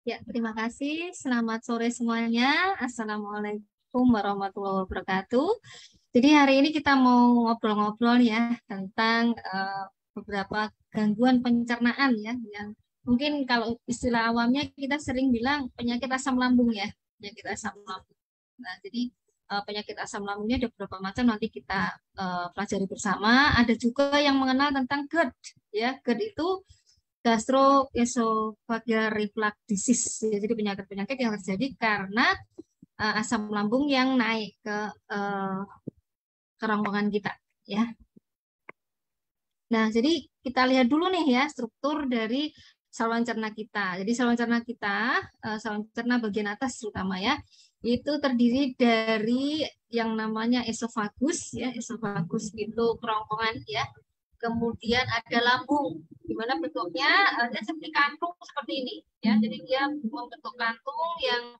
Ya, terima kasih. Selamat sore semuanya. Assalamualaikum warahmatullahi wabarakatuh. Jadi hari ini kita mau ngobrol-ngobrol ya tentang beberapa gangguan pencernaan ya, yang mungkin kalau istilah awamnya kita sering bilang penyakit asam lambung ya, penyakit asam lambung. Nah, jadi penyakit asam lambungnya ada beberapa macam nanti kita pelajari bersama. Ada juga yang mengenal tentang GERD ya. GERD itu gastroesophageal reflux disease. Ya, jadi penyakit-penyakit yang terjadi karena asam lambung yang naik ke uh, kerongkongan kita ya. Nah, jadi kita lihat dulu nih ya struktur dari saluran cerna kita. Jadi saluran cerna kita, saluran cerna bagian atas terutama ya, itu terdiri dari yang namanya esofagus ya. Esofagus itu kerongkongan ya. Kemudian ada lambung, di mana bentuknya ada seperti kantung seperti ini ya. Jadi dia membentuk kantung yang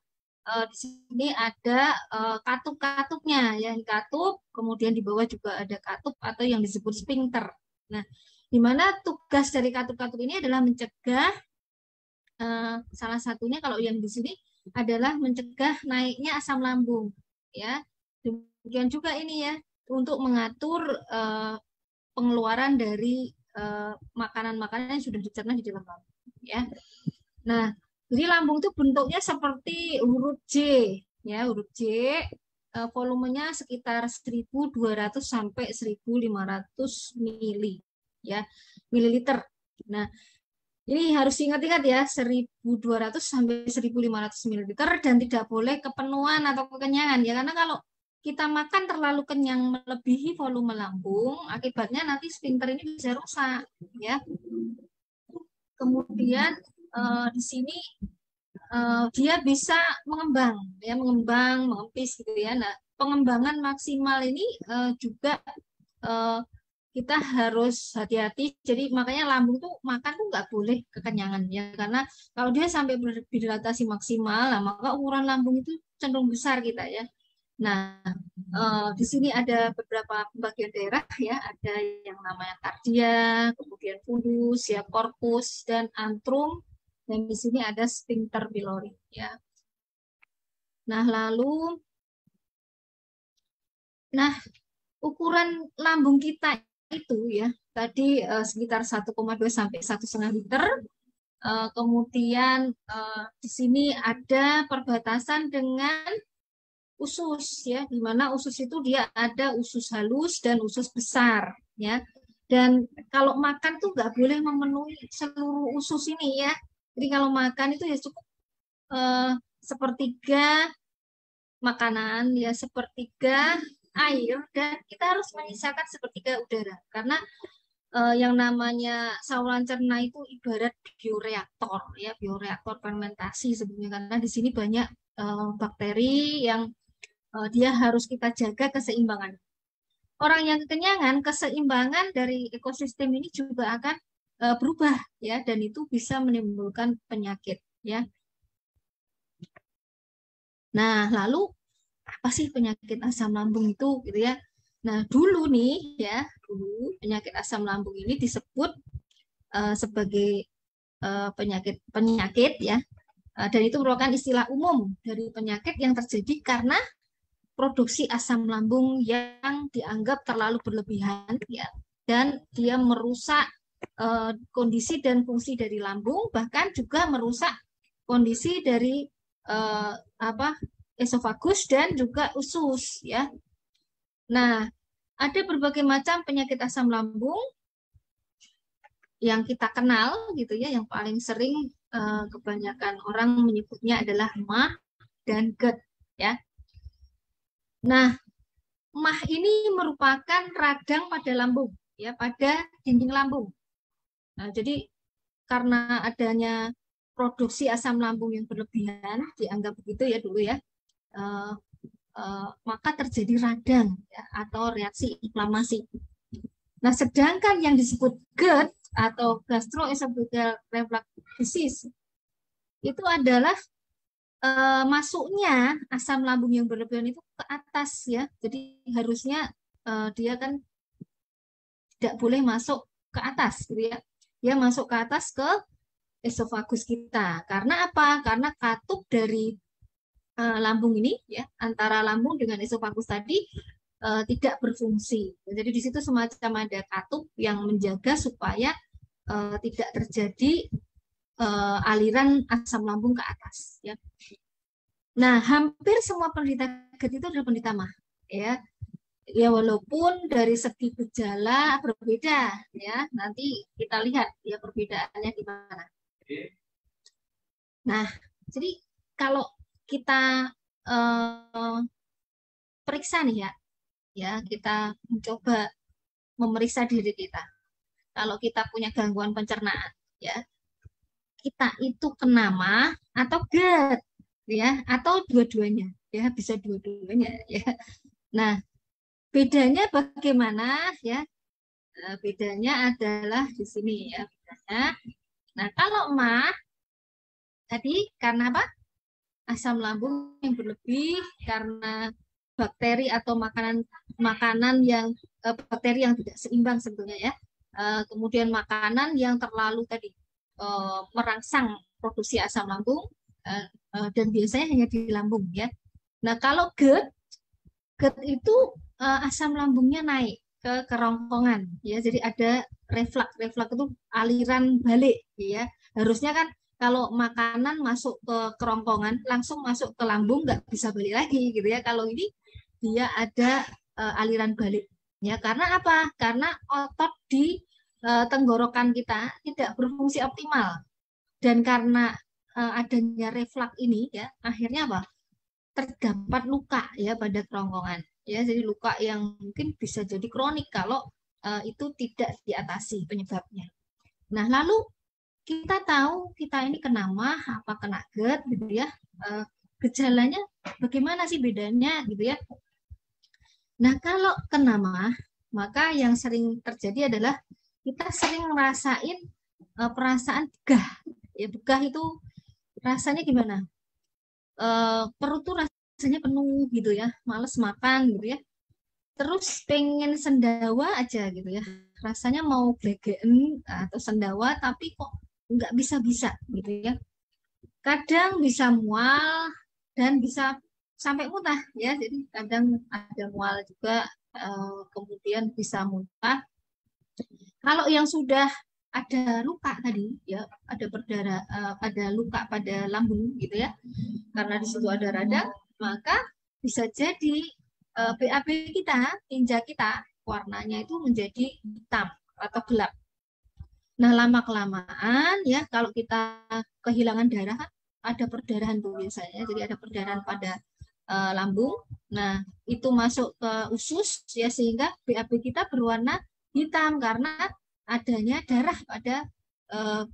di sini ada katup-katupnya ya, katup, kemudian di bawah juga ada katup atau yang disebut sphincter. Nah, di mana tugas dari katup-katup ini adalah mencegah salah satunya kalau yang di sini adalah mencegah naiknya asam lambung ya. Demikian juga ini ya untuk mengatur pengeluaran dari makanan-makanan yang sudah dicerna di dalam lambung ya. Nah, jadi lambung itu bentuknya seperti huruf J ya, huruf J, volumenya sekitar 1.200 sampai 1.500 mili ya, mililiter. Nah, ini harus ingat-ingat ya, 1.200 sampai 1.500 mililiter dan tidak boleh kepenuhan atau kekenyangan ya, karena kalau kita makan terlalu kenyang melebihi volume lambung, akibatnya nanti sphincter ini bisa rusak ya. Kemudian di sini dia bisa mengembang ya, mengempis gitu ya. Nah, pengembangan maksimal ini juga uh, kita harus hati-hati. Jadi makanya lambung tuh makan tuh nggak boleh kekenyangan ya, karena kalau dia sampai berhidratasi maksimal, nah, maka ukuran lambung itu cenderung besar kita ya. Nah, di sini ada beberapa bagian daerah ya, ada yang namanya kardia, kemudian fundus, ya corpus dan antrum, dan di sini ada sphincter pylori ya. Nah, lalu, nah ukuran lambung kita itu ya tadi sekitar 1,2 sampai 1,5 liter. Kemudian di sini ada perbatasan dengan usus ya, di mana usus itu dia ada usus halus dan usus besar ya. Dan kalau makan tuh nggak boleh memenuhi seluruh usus ini ya. Jadi kalau makan itu ya cukup eh, sepertiga makanan ya, sepertiga air, dan kita harus menyisakan sepertiga udara karena yang namanya saluran cerna itu ibarat bioreaktor ya, bioreaktor fermentasi sebenarnya, karena di sini banyak bakteri yang dia harus kita jaga keseimbangan. Orang yang kekenyangan, keseimbangan dari ekosistem ini juga akan berubah ya, dan itu bisa menimbulkan penyakit ya. Nah, lalu apa sih penyakit asam lambung itu gitu ya? Nah, dulu nih ya, dulu penyakit asam lambung ini disebut sebagai penyakit ya. Dan itu merupakan istilah umum dari penyakit yang terjadi karena produksi asam lambung yang dianggap terlalu berlebihan ya, dan dia merusak kondisi dan fungsi dari lambung, bahkan juga merusak kondisi dari apa esofagus dan juga usus ya. Nah, ada berbagai macam penyakit asam lambung yang kita kenal gitu ya, yang paling sering kebanyakan orang menyebutnya adalah MAH dan GERD ya. Nah, MAH ini merupakan radang pada lambung ya, pada dinding lambung. Nah, jadi karena adanya produksi asam lambung yang berlebihan, dianggap begitu ya dulu ya, uh, maka terjadi radang ya, atau reaksi inflamasi. Nah, sedangkan yang disebut GERD atau gastroesophageal reflux disease itu adalah masuknya asam lambung yang berlebihan itu ke atas ya. Jadi harusnya dia kan tidak boleh masuk ke atas gitu ya. Dia masuk ke atas ke esofagus kita. Karena apa? Karena katup dari lambung ini ya, antara lambung dengan esofagus tadi tidak berfungsi. Jadi di situ semacam ada katup yang menjaga supaya tidak terjadi aliran asam lambung ke atas ya. Nah, hampir semua penderita GERD itu adalah penderita MAH ya. Ya walaupun dari segi gejala berbeda ya. Nanti kita lihat ya perbedaannya di mana. Nah, jadi kalau kita periksa nih ya kita mencoba memeriksa diri kita. Kalau kita punya gangguan pencernaan, ya kita itu kena MAH atau GERD, ya atau dua-duanya, ya bisa dua-duanya, ya. Nah, bedanya bagaimana, ya? Bedanya adalah di sini, ya. Nah, kalau MAH tadi karena apa? Asam lambung yang berlebih karena bakteri atau makanan yang bakteri yang tidak seimbang sebetulnya ya. Kemudian makanan yang terlalu tadi merangsang produksi asam lambung dan biasanya hanya di lambung ya. Nah kalau GERD itu asam lambungnya naik ke kerongkongan ya. Jadi ada reflux itu aliran balik ya. Harusnya kan kalau makanan masuk ke kerongkongan langsung masuk ke lambung nggak bisa balik lagi gitu ya. Kalau ini dia ada aliran balik ya. Karena apa? Karena otot di tenggorokan kita tidak berfungsi optimal dan karena adanya reflux ini ya akhirnya apa? Terdapat luka ya pada kerongkongan ya. Jadi luka yang mungkin bisa jadi kronik kalau itu tidak diatasi penyebabnya. Nah lalu kita tahu kita ini kena MAH apa kena GERD gitu ya. Gejalanya bagaimana sih bedanya gitu ya. Nah kalau kena MAH maka yang sering terjadi adalah kita sering ngerasain perasaan begah. Ya begah itu rasanya gimana? Perut tuh rasanya penuh gitu ya, males makan gitu ya. Terus pengen sendawa aja gitu ya. Rasanya mau glegen atau sendawa tapi kok nggak bisa-bisa gitu ya. Kadang bisa mual dan bisa sampai muntah ya. Jadi kadang ada mual juga, kemudian bisa muntah. Kalau yang sudah ada luka tadi ya, ada berdarah, ada luka pada lambung gitu ya, karena di situ ada radang, maka bisa jadi BAB kita, tinja kita, warnanya itu menjadi hitam atau gelap. Nah, lama-kelamaan ya kalau kita kehilangan darah ada perdarahan tuh biasanya. Jadi ada perdarahan pada lambung. Nah, itu masuk ke usus ya sehingga BAB kita berwarna hitam karena adanya darah pada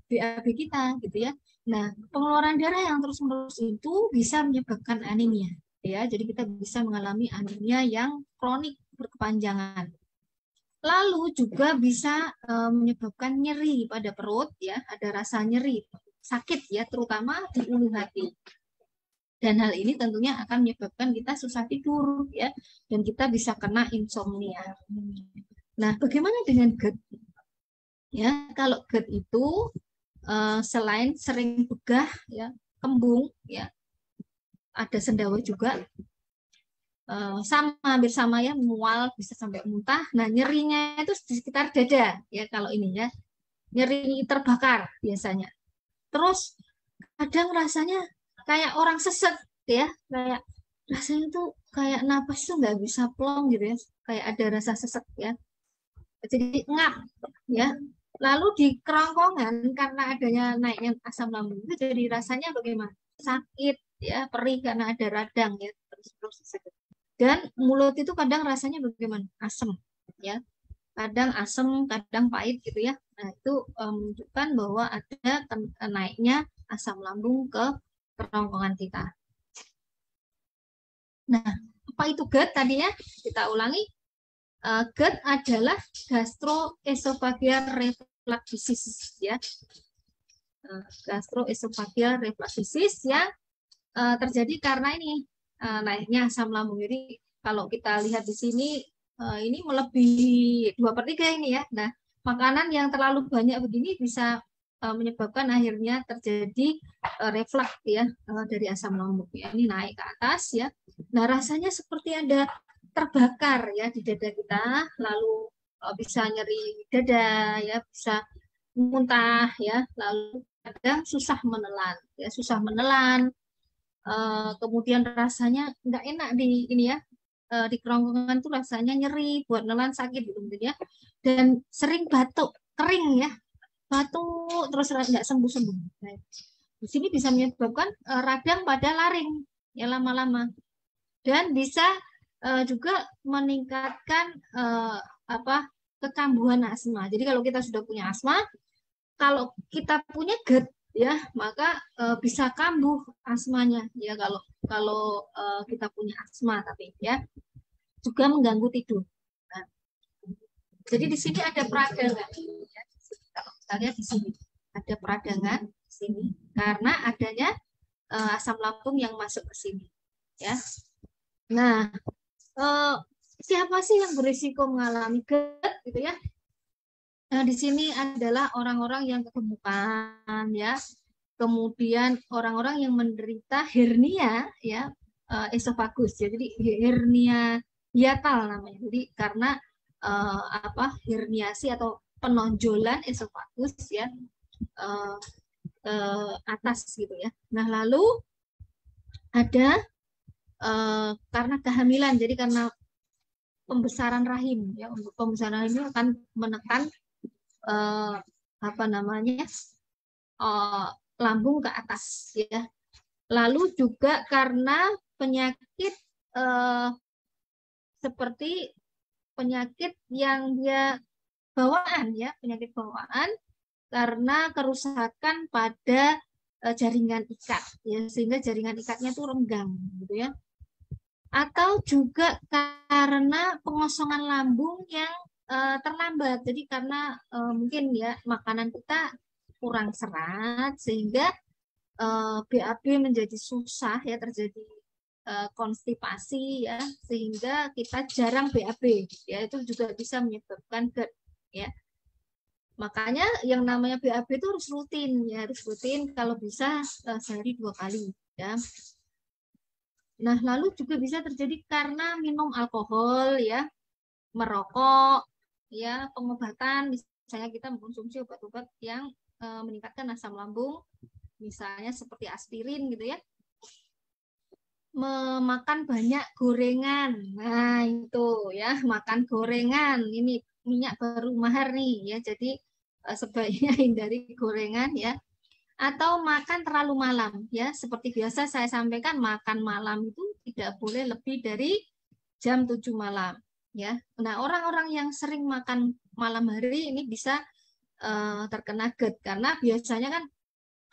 BAB kita gitu ya. Nah, pengeluaran darah yang terus-menerus itu bisa menyebabkan anemia ya. Jadi kita bisa mengalami anemia yang kronik berkepanjangan. Lalu juga bisa menyebabkan nyeri pada perut ya, ada rasa nyeri, sakit ya, terutama di ulu hati. Dan hal ini tentunya akan menyebabkan kita susah tidur ya, dan kita bisa kena insomnia. Nah, bagaimana dengan GERD? Ya, kalau GERD itu selain sering begah ya, kembung ya, ada sendawa juga. Sama hampir sama ya, mual bisa sampai muntah. Nah nyerinya itu di sekitar dada ya kalau ini ya, nyeri terbakar biasanya. Terus kadang rasanya kayak orang sesek ya, kayak rasanya tuh kayak napas tuh nggak bisa plong gitu ya, kayak ada rasa sesek ya, jadi ngap ya. Lalu di kerongkongan karena adanya naiknya asam lambung itu jadi rasanya bagaimana? Sakit ya, perih karena ada radang ya, terus sakit. Dan mulut itu kadang rasanya bagaimana? Asam, ya. Kadang asam, kadang pahit gitu ya. Nah, itu menunjukkan bahwa ada naiknya asam lambung ke kerongkongan kita. Nah, apa itu GERD tadi ya? Kita ulangi. GERD adalah gastroesophageal reflux disease ya. Gastroesophageal reflux disease yang terjadi karena ini naiknya asam lambung. Jadi kalau kita lihat di sini ini melebihi 2/3 ini ya. Nah, makanan yang terlalu banyak begini bisa menyebabkan akhirnya terjadi reflux ya dari asam lambung ya. Ini naik ke atas ya. Nah, rasanya seperti ada terbakar ya di dada kita, lalu bisa nyeri dada ya, bisa muntah ya, lalu kadang susah menelan ya, susah menelan. Kemudian rasanya nggak enak di ini ya, di kerongkongan tuh rasanya nyeri, buat nelan sakit gitu ya. Dan sering batuk kering ya, batuk terus nggak sembuh-sembuh. Nah, di sini bisa menyebabkan radang pada laring ya lama-lama, dan bisa juga meningkatkan kekambuhan asma. Jadi kalau kita sudah punya asma, kalau kita punya GERD ya, maka bisa kambuh asmanya ya, kalau kalau kita punya asma, tapi ya juga mengganggu tidur. Nah, jadi di sini ada peradangan. Ya. Kalau kita lihat di sini ada peradangan di sini karena adanya asam lambung yang masuk ke sini. Ya. Nah, siapa sih yang berisiko mengalami GERD gitu ya? Nah, di sini adalah orang-orang yang kegemukan ya. Kemudian orang-orang yang menderita hernia ya, esofagus ya. Jadi hernia hiatal namanya. Jadi karena herniasi atau penonjolan esofagus ya ke atas gitu ya. Nah, lalu ada karena kehamilan. Jadi karena pembesaran rahim ya, untuk pembesaran rahim akan menekan lambung ke atas ya. Lalu juga karena penyakit seperti penyakit yang dia bawaan ya, penyakit bawaan karena kerusakan pada jaringan ikat ya, sehingga jaringan ikatnya tuh renggang gitu ya. Atau juga karena pengosongan lambung yang terlambat. Jadi karena mungkin ya makanan kita kurang serat sehingga BAB menjadi susah ya, terjadi konstipasi ya, sehingga kita jarang BAB ya, itu juga bisa menyebabkan GERD ya. Makanya yang namanya BAB itu harus rutin ya, harus rutin, kalau bisa sehari 2 kali ya. Nah, lalu juga bisa terjadi karena minum alkohol ya, merokok ya, pengobatan, misalnya kita mengkonsumsi obat-obat yang meningkatkan asam lambung, misalnya seperti aspirin gitu ya. Memakan banyak gorengan. Nah, itu ya, makan gorengan. Ini minyak baru mahar nih ya. Jadi sebaiknya hindari gorengan ya. Atau makan terlalu malam ya. Seperti biasa saya sampaikan, makan malam itu tidak boleh lebih dari jam 7 malam ya. Nah, orang-orang yang sering makan malam hari ini bisa terkena GERD karena biasanya kan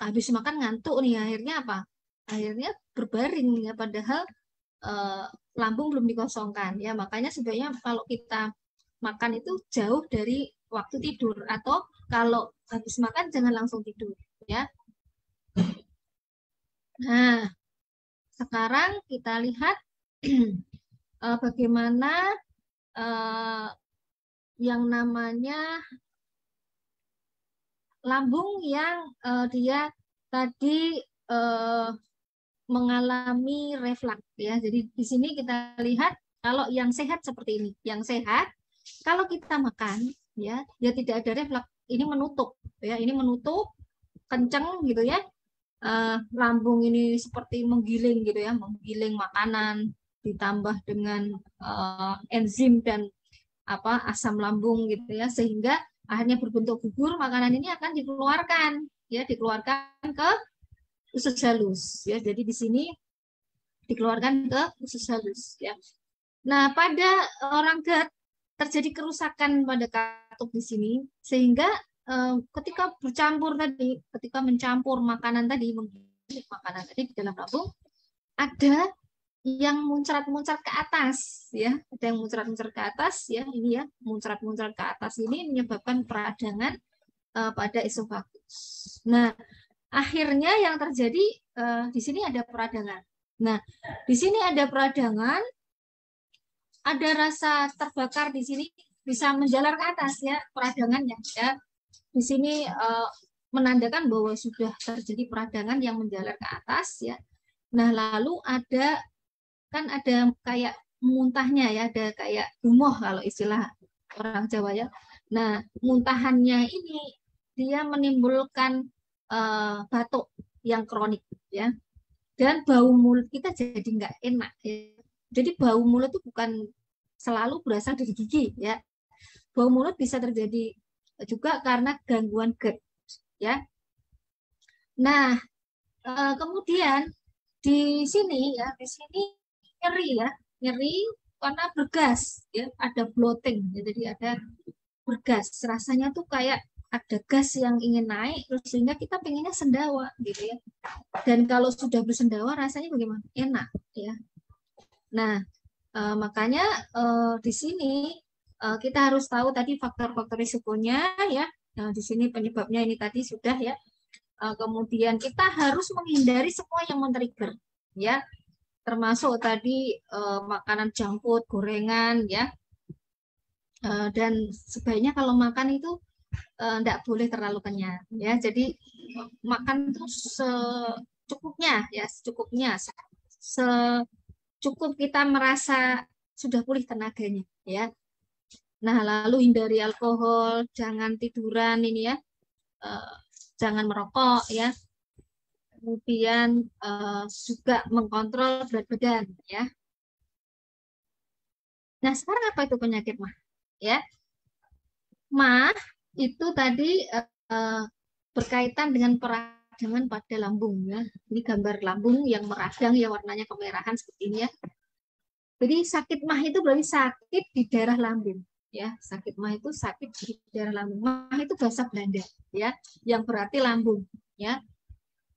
habis makan ngantuk nih, akhirnya apa? Akhirnya berbaring ya, padahal lambung belum dikosongkan ya. Makanya sebenarnya kalau kita makan itu jauh dari waktu tidur, atau kalau habis makan jangan langsung tidur ya. Nah, sekarang kita lihat bagaimana yang namanya lambung yang dia tadi mengalami reflux ya. Jadi di sini kita lihat kalau yang sehat seperti ini. Yang sehat kalau kita makan ya, dia tidak ada reflux. Ini menutup ya, ini menutup kenceng gitu ya. Lambung ini seperti menggiling gitu ya, menggiling makanan ditambah dengan enzim dan asam lambung gitu ya, sehingga akhirnya berbentuk bubur. Makanan ini akan dikeluarkan ya, dikeluarkan ke usus halus ya. Jadi di sini dikeluarkan ke usus halus ya. Nah, pada orang GERD terjadi kerusakan pada katup di sini, sehingga ketika bercampur tadi, ketika mencampur makanan tadi, menggiling makanan tadi di dalam lambung, ada yang muncrat-muncrat ke atas ya, ada yang muncrat-muncrat ke atas ya, ini ya, muncrat-muncrat ke atas ini menyebabkan peradangan pada esofagus. Nah, akhirnya yang terjadi di sini ada peradangan. Nah, di sini ada peradangan, ada rasa terbakar di sini, bisa menjalar ke atas ya peradangannya ya. Di sini menandakan bahwa sudah terjadi peradangan yang menjalar ke atas ya. Nah, lalu ada kayak muntahnya ya, ada kayak gumoh kalau istilah orang Jawa ya. Nah, muntahannya ini dia menimbulkan batuk yang kronik ya. Dan bau mulut kita jadi nggak enak ya. Jadi bau mulut itu bukan selalu berasal dari gigi ya. Bau mulut bisa terjadi juga karena gangguan GERD ya. Nah, kemudian di sini nyeri ya, nyeri karena bergas ya, ada bloating ya, jadi ada bergas. Rasanya tuh kayak ada gas yang ingin naik, terus sehingga kita pengennya sendawa gitu ya. Dan kalau sudah bersendawa rasanya bagaimana? Enak ya. Nah, makanya di sini kita harus tahu tadi faktor-faktor risikonya ya. Nah, di sini penyebabnya ini tadi sudah ya. Kemudian kita harus menghindari semua yang men-trigger ya, termasuk tadi makanan junk food, gorengan ya. Dan sebaiknya kalau makan itu tidak boleh terlalu kenyang ya. Jadi makan itu secukupnya ya, secukupnya, secukup kita merasa sudah pulih tenaganya ya. Nah, lalu hindari alkohol, jangan tiduran ini ya, jangan merokok ya. Kemudian juga mengontrol berat badan ya. Nah, sekarang apa itu penyakit mah? Ya, mah itu tadi berkaitan dengan peradangan pada lambung ya. Ini gambar lambung yang meradang ya, warnanya kemerahan seperti ini ya. Jadi sakit mah itu berarti sakit di daerah lambung ya. Sakit mah itu sakit di daerah lambung. Mah itu bahasa Belanda ya, yang berarti lambung ya.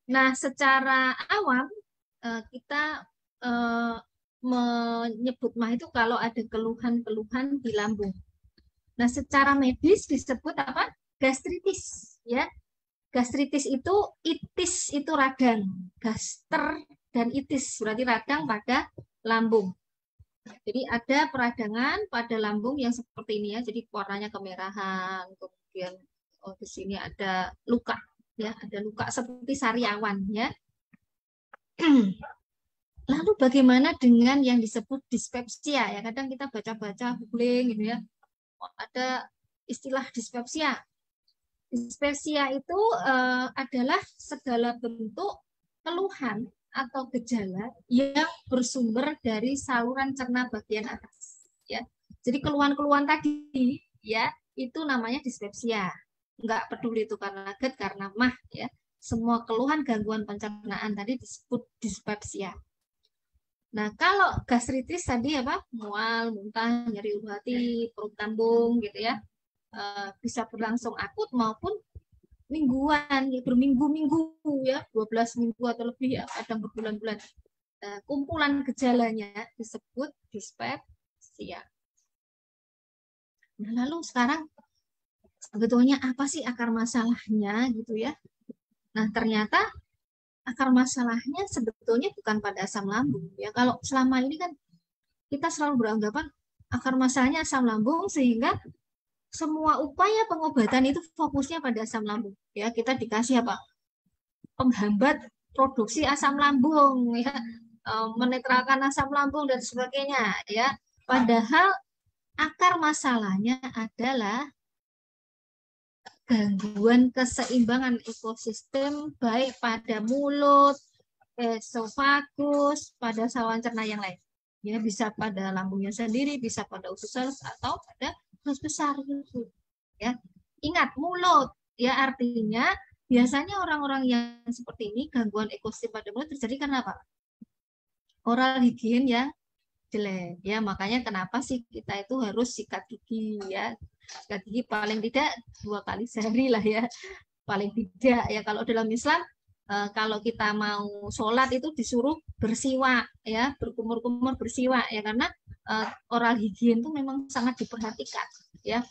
Nah, secara awam kita menyebut mah itu kalau ada keluhan-keluhan di lambung. Nah, secara medis disebut apa? Gastritis ya. Gastritis itu itis itu radang, gaster dan itis berarti radang pada lambung. Jadi ada peradangan pada lambung yang seperti ini ya. Jadi warnanya kemerahan, kemudian di sini ada luka ya, ada luka seperti sariawan ya. Lalu bagaimana dengan yang disebut dispepsia ya? Kadang kita baca-baca googling gitu ya. Ada istilah dispepsia. Dispepsia itu adalah segala bentuk keluhan atau gejala yang bersumber dari saluran cerna bagian atas. Ya, jadi keluhan-keluhan tadi ya itu namanya dispepsia. Enggak peduli itu karena GERD, karena mah ya. Semua keluhan gangguan pencernaan tadi disebut dispepsia. Nah, kalau gastritis tadi apa? Mual, muntah, nyeri ulu hati, perut tambung gitu ya. Bisa berlangsung akut maupun mingguan ya, berminggu-minggu ya, 12 minggu atau lebih ya, kadang berbulan-bulan. Kumpulan gejalanya disebut dispepsia. Nah, lalu sekarang sebetulnya apa sih akar masalahnya gitu ya? Nah, ternyata akar masalahnya sebetulnya bukan pada asam lambung ya. Kalau selama ini kan kita selalu beranggapan akar masalahnya asam lambung, sehingga semua upaya pengobatan itu fokusnya pada asam lambung ya. Kita dikasih apa? Penghambat produksi asam lambung ya, menetralkan asam lambung dan sebagainya ya. Padahal akar masalahnya adalah gangguan keseimbangan ekosistem baik pada mulut, esofagus, pada saluran cerna yang lain. Ya, bisa pada lambungnya sendiri, bisa pada usus halus atau pada usus besar gitu. Ya. Ingat mulut ya, artinya biasanya orang-orang yang seperti ini gangguan ekosistem pada mulut terjadi karena apa? Oral higien ya jelek ya, makanya kenapa sih kita itu harus sikat gigi ya. Sikat gigi paling tidak 2 kali sehari lah ya, paling tidak ya. Kalau dalam Islam kalau kita mau sholat itu disuruh bersiwak ya, berkumur-kumur bersiwak ya, karena oral higien itu memang sangat diperhatikan ya.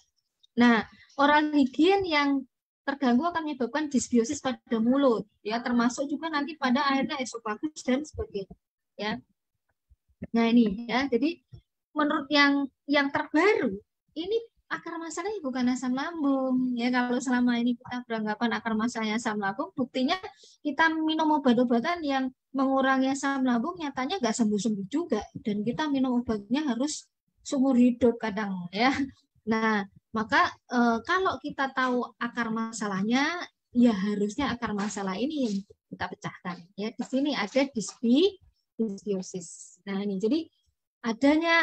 Nah, oral higien yang terganggu akan menyebabkan disbiosis pada mulut ya, termasuk juga nanti pada akhirnya esofagus dan sebagainya ya. Nah, ini ya, jadi menurut yang terbaru ini akar masalahnya bukan asam lambung. Ya, kalau selama ini kita beranggapan akar masalahnya asam lambung, buktinya kita minum obat-obatan yang mengurangi asam lambung, nyatanya nggak sembuh-sembuh juga. Dan kita minum obatnya harus seumur hidup kadang, ya. Nah, maka kalau kita tahu akar masalahnya, ya harusnya akar masalah ini yang kita pecahkan. Ya, di sini ada dysbiosis. Nah, ini jadi adanya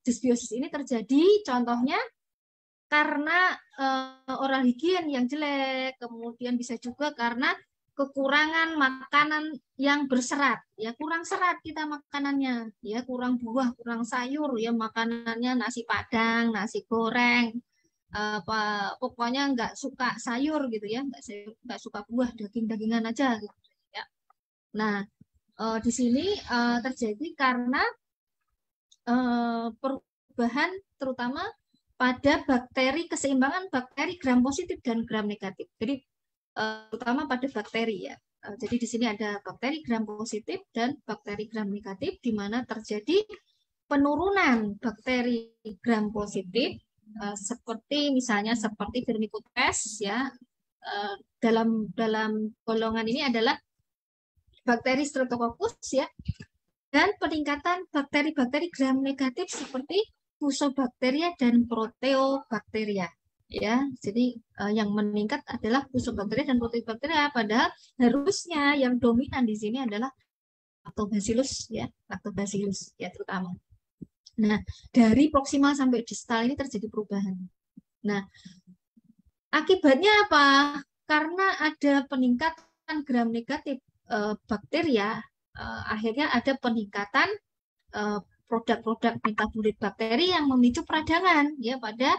dysbiosis ini terjadi contohnya karena oral higien yang jelek, kemudian bisa juga karena kekurangan makanan yang berserat, ya kurang serat kita makanannya, ya kurang buah, kurang sayur, ya makanannya nasi padang, nasi goreng, apa pokoknya nggak suka sayur gitu ya, nggak suka buah, daging-dagingan aja gitu ya. Nah, di sini terjadi karena perubahan terutama pada bakteri, keseimbangan bakteri gram positif dan gram negatif. Jadi terutama pada bakteri ya. Jadi di sini ada bakteri gram positif dan bakteri gram negatif, di mana terjadi penurunan bakteri gram positif seperti misalnya seperti Firmicutes ya. Dalam golongan ini adalah bakteri Streptococcus ya, dan peningkatan bakteri-bakteri gram negatif seperti Fusobacteria dan Proteobacteria. Ya, jadi yang meningkat adalah Fusobacteria dan Proteobacteria, padahal harusnya yang dominan di sini adalah Lactobacillus ya, Lactobacillus ya terutama. Nah, dari proksimal sampai distal ini terjadi perubahan. Nah, akibatnya apa? Karena ada peningkatan gram negatif bakteria, akhirnya ada peningkatan produk-produk metabolit bakteri yang memicu peradangan ya pada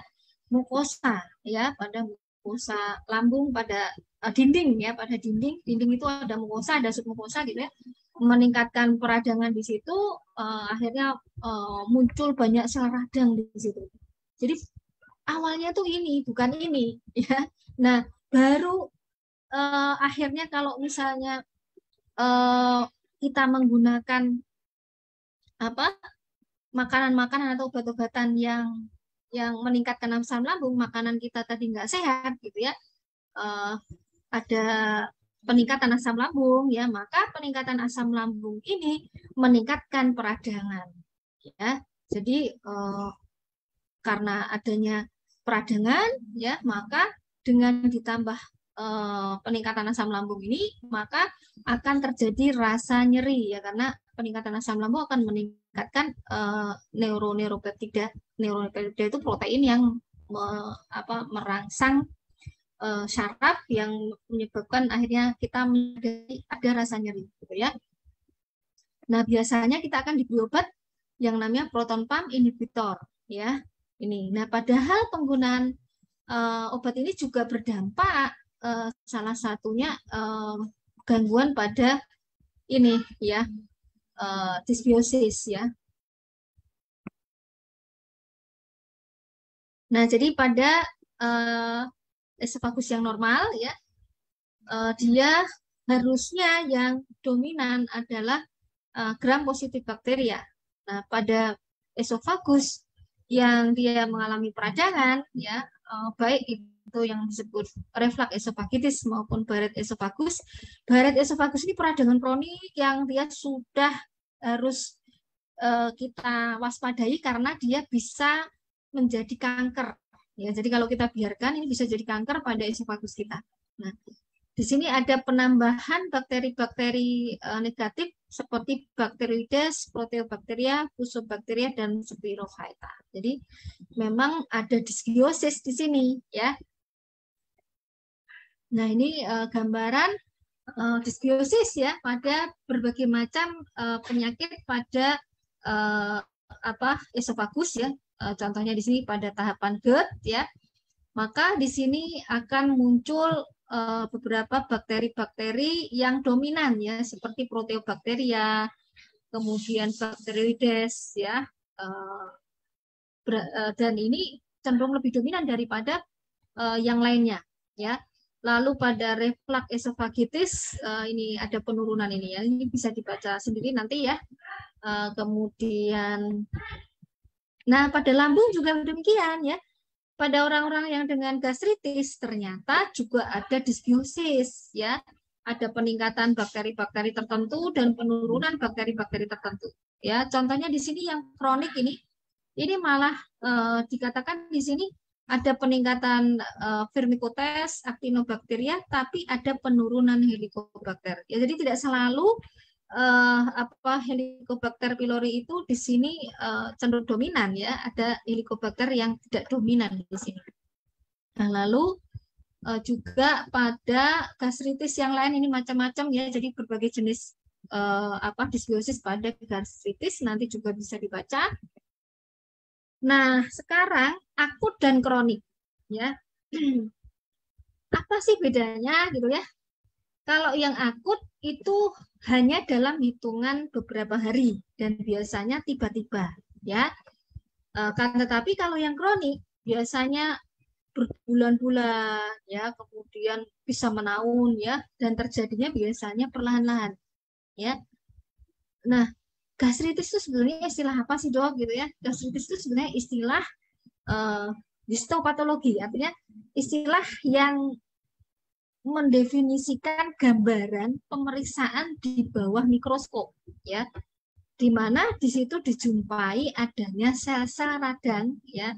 mukosa ya, pada mukosa lambung, pada dinding ya, pada dinding itu ada mukosa, ada submukosa gitu ya, meningkatkan peradangan di situ, akhirnya muncul banyak sel radang di situ. Jadi awalnya tuh ini bukan ini ya. Nah, baru akhirnya kalau misalnya kita menggunakan apa makanan-makanan atau obat-obatan yang meningkatkan asam lambung, makanan kita tadi nggak sehat gitu ya, ada peningkatan asam lambung ya, maka peningkatan asam lambung ini meningkatkan peradangan ya. Jadi karena adanya peradangan ya, maka dengan ditambah peningkatan asam lambung ini, maka akan terjadi rasa nyeri ya, karena peningkatan asam lambung akan meningkatkan neuroneuropeptida. Neuroneuropeptida itu protein yang merangsang syaraf yang menyebabkan akhirnya kita ada rasa nyeri gitu ya. Nah, biasanya kita akan diberi obat yang namanya proton pump inhibitor ya. Ini. Nah, padahal penggunaan obat ini juga berdampak, salah satunya gangguan pada ini ya, dysbiosis ya. Nah, jadi pada esofagus yang normal ya, dia harusnya yang dominan adalah gram positif bakteria. Nah, pada esofagus yang dia mengalami peradangan ya, baik itu yang disebut reflux esofagitis maupun Barrett esofagus. Barrett esofagus ini peradangan kronik yang dia sudah harus kita waspadai karena dia bisa menjadi kanker. Ya, jadi kalau kita biarkan ini bisa jadi kanker pada esofagus kita. Nah, di sini ada penambahan bakteri-bakteri negatif seperti Bacteroides, Proteobacteria, Fusobacteria, dan Spirochaeta. Jadi memang ada dysbiosis di sini ya. Nah, ini gambaran dysbiosis ya pada berbagai macam penyakit pada esofagus ya. Contohnya di sini pada tahapan GERD ya. Maka di sini akan muncul beberapa bakteri-bakteri yang dominan ya, seperti Proteobacteria, kemudian Bacteroides ya, dan ini cenderung lebih dominan daripada yang lainnya ya. Lalu pada reflux esofagitis ini ada penurunan ini ya, ini bisa dibaca sendiri nanti ya. Kemudian, nah pada lambung juga demikian ya. pada orang-orang yang dengan gastritis ternyata juga ada dysbiosis ya. Ada peningkatan bakteri-bakteri tertentu dan penurunan bakteri-bakteri tertentu. Ya, contohnya di sini yang kronik ini malah dikatakan di sini ada peningkatan Firmicutes, Actinobacteria, tapi ada penurunan Helicobacter. Ya, jadi tidak selalu Helicobacter pylori itu di sini cenderung dominan ya. Ada Helicobacter yang tidak dominan di sini. Nah, lalu juga pada gastritis yang lain ini macam-macam ya. Jadi berbagai jenis dysbiosis pada gastritis nanti juga bisa dibaca. Nah, sekarang akut dan kronik ya. Apa sih bedanya gitu ya? Kalau yang akut itu hanya dalam hitungan beberapa hari dan biasanya tiba-tiba ya. Tetapi kalau yang kronik biasanya berbulan-bulan ya, kemudian bisa menahun ya, dan terjadinya biasanya perlahan-lahan ya. Nah, gastritis itu sebenarnya istilah apa sih dok gitu ya? Gastritis itu sebenarnya istilah histopatologi, artinya istilah yang mendefinisikan gambaran pemeriksaan di bawah mikroskop ya, di mana di situ dijumpai adanya sel-sel radang ya,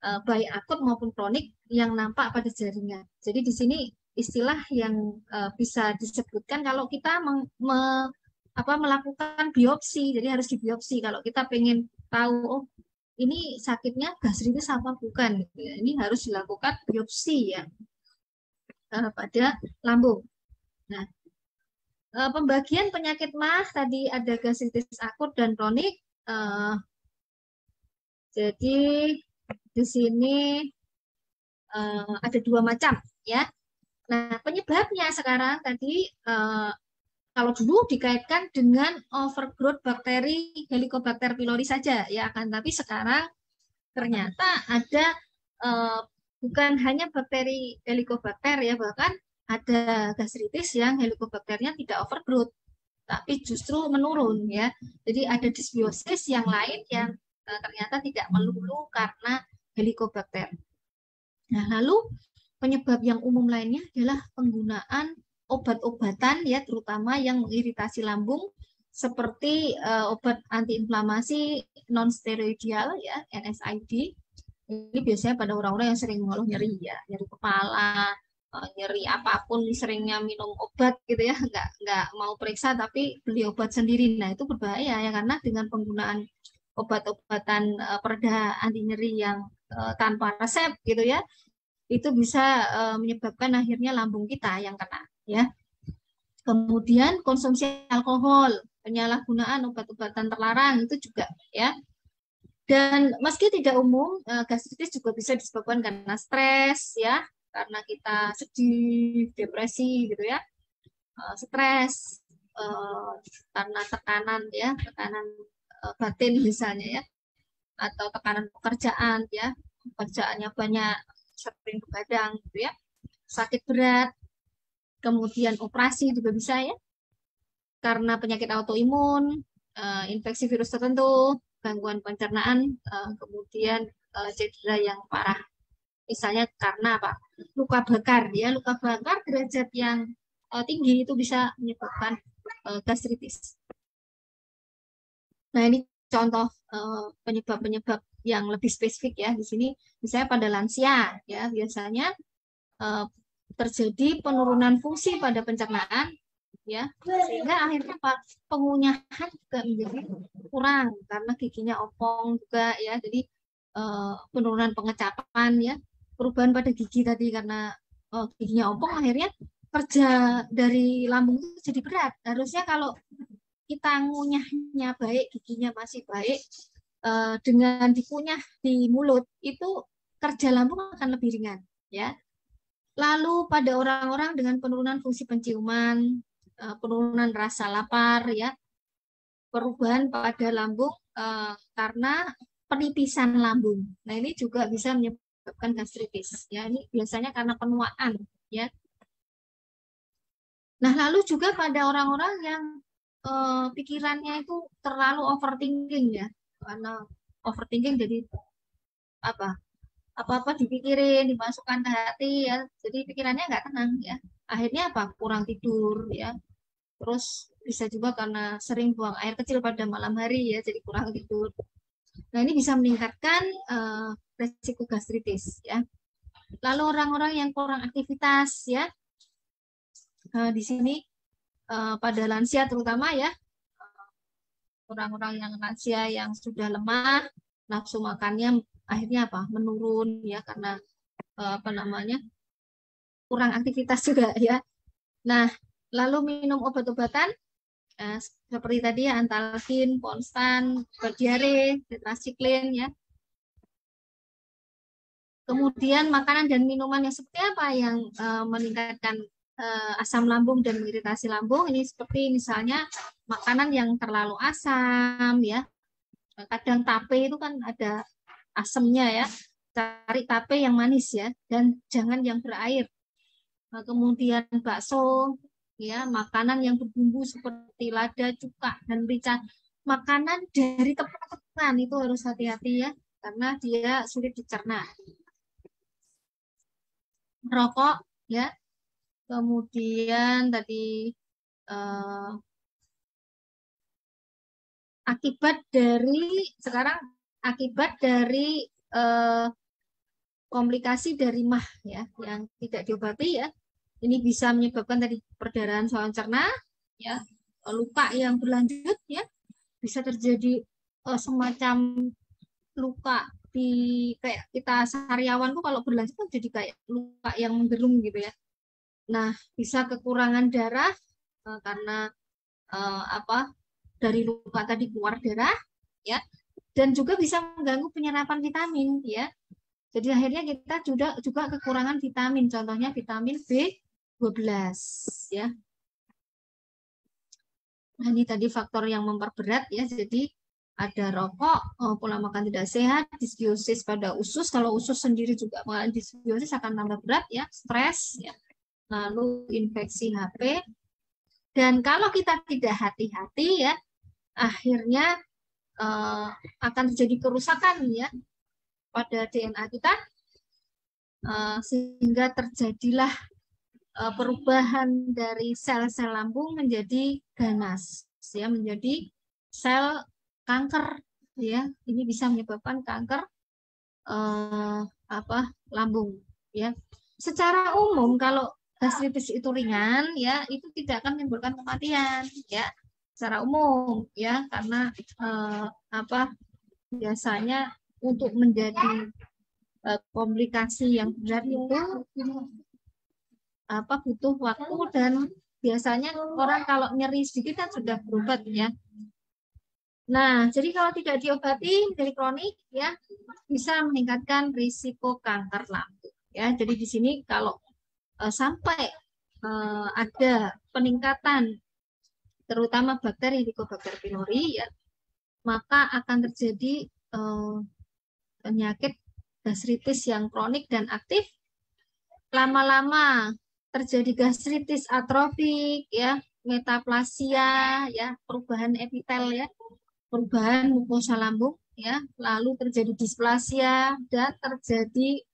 baik akut maupun kronik yang nampak pada jaringan. Jadi di sini istilah yang bisa disebutkan kalau kita melakukan biopsi, jadi harus dibiopsi kalau kita pengen tahu oh ini sakitnya gastritis apa bukan. Ini harus dilakukan biopsi ya pada lambung. Nah, pembagian penyakit mah tadi ada gastritis akut dan kronik. Jadi di sini ada dua macam ya. Nah, penyebabnya sekarang tadi kalau dulu dikaitkan dengan overgrowth bakteri Helicobacter pylori saja ya, akan tapi sekarang ternyata ada bukan hanya bakteri Helicobacter ya, bahkan ada gastritis yang Helicobacternya tidak overgrowth tapi justru menurun ya. Jadi ada dysbiosis yang lain yang ternyata tidak melulu karena Helicobacter. Nah, lalu penyebab yang umum lainnya adalah penggunaan obat-obatan ya, terutama yang mengiritasi lambung seperti obat antiinflamasi non-steroidal ya, NSAID. Ini biasanya pada orang-orang yang sering mengeluh nyeri ya, nyeri kepala, nyeri apapun, seringnya minum obat gitu ya, nggak mau periksa tapi beli obat sendiri. Nah, itu berbahaya ya, karena dengan penggunaan obat-obatan pereda anti nyeri yang tanpa resep gitu ya, itu bisa menyebabkan akhirnya lambung kita yang kena ya. Kemudian konsumsi alkohol, penyalahgunaan obat-obatan terlarang itu juga ya. Dan meski tidak umum, gastritis juga bisa disebabkan karena stres ya, karena kita sedih, depresi gitu ya, stres karena tekanan ya, tekanan batin misalnya ya, atau tekanan pekerjaan ya, pekerjaannya banyak, sering begadang gitu ya, sakit berat, kemudian operasi juga bisa ya, karena penyakit autoimun, infeksi virus tertentu, gangguan pencernaan, kemudian cedera yang parah. Misalnya karena apa? Luka bakar ya, luka bakar derajat yang tinggi itu bisa menyebabkan gastritis. Nah, ini contoh penyebab-penyebab yang lebih spesifik ya. Di sini misalnya pada lansia ya, biasanya terjadi penurunan fungsi pada pencernaan ya, sehingga akhirnya pengunyahan juga menjadi kurang karena giginya opong juga ya. Jadi penurunan pengecapan ya, perubahan pada gigi tadi karena giginya opong, akhirnya kerja dari lambung itu jadi berat. Harusnya kalau kita ngunyahnya baik, giginya masih baik, dengan dikunyah di mulut itu kerja lambung akan lebih ringan ya. Lalu pada orang-orang dengan penurunan fungsi penciuman, penurunan rasa lapar ya, perubahan pada lambung karena penipisan lambung. Nah, ini juga bisa menyebabkan gastritis ya. Ini biasanya karena penuaan ya. Nah, lalu juga pada orang-orang yang pikirannya itu terlalu overthinking ya, karena overthinking jadi apa? apa-apa dipikirin, dimasukkan ke hati ya. Jadi pikirannya nggak tenang ya. Akhirnya apa? Kurang tidur ya. Terus bisa juga karena sering buang air kecil pada malam hari ya, jadi kurang tidur. Nah, ini bisa meningkatkan resiko gastritis ya. Lalu orang-orang yang kurang aktivitas ya, di sini pada lansia terutama ya, orang-orang yang lansia yang sudah lemah, nafsu makannya akhirnya apa? Menurun ya karena apa namanya? Kurang aktivitas juga ya. Nah, lalu minum obat-obatan seperti tadi ya, antalgin, Ponstan, diare, tetrasiklin ya. Kemudian makanan dan minuman yang seperti apa yang meningkatkan asam lambung dan mengiritasi lambung? Ini seperti misalnya makanan yang terlalu asam ya. Kadang tape itu kan ada asamnya ya. Cari tape yang manis ya dan jangan yang berair. Kemudian bakso ya, makanan yang berbumbu seperti lada, cuka dan merica. Makanan dari tepung-tepungan itu harus hati-hati ya karena dia sulit dicerna. Rokok ya, kemudian tadi eh, akibat dari eh, komplikasi dari MAH ya yang tidak diobati ya, ini bisa menyebabkan tadi perdarahan saluran cerna ya, luka yang berlanjut ya, bisa terjadi semacam luka di kayak kita sariawan tuh kalau berlanjut kan jadi kayak luka yang menggerung gitu ya. Nah, bisa kekurangan darah karena apa dari luka tadi keluar darah ya, dan juga bisa mengganggu penyerapan vitamin ya. Jadi akhirnya kita juga kekurangan vitamin, contohnya vitamin B12 ya. Nah, ini tadi faktor yang memperberat ya. Jadi ada rokok, pola makan tidak sehat, disbiosis pada usus. Kalau usus sendiri juga mengalami disbiosis akan tambah berat ya, stres ya. Lalu infeksi HP. Dan kalau kita tidak hati-hati ya, akhirnya akan terjadi kerusakan ya pada DNA kita, sehingga terjadilah perubahan dari sel-sel lambung menjadi ganas ya, menjadi sel kanker ya. Ini bisa menyebabkan kanker lambung ya. Secara umum kalau gastritis itu ringan ya, itu tidak akan menimbulkan kematian ya secara umum ya, karena biasanya untuk menjadi komplikasi yang berat itu butuh waktu, dan biasanya orang kalau nyeri sedikit kan sudah berobat ya. Nah, jadi kalau tidak diobati menjadi kronik ya, bisa meningkatkan risiko kanker lambung ya. Jadi di sini kalau sampai ada peningkatan terutama bakteri Helicobacter pylori ya, maka akan terjadi penyakit gastritis yang kronik dan aktif. Lama-lama terjadi gastritis atrofik ya, metaplasia ya, perubahan epitel ya, perubahan mukosa lambung ya, lalu terjadi displasia dan terjadi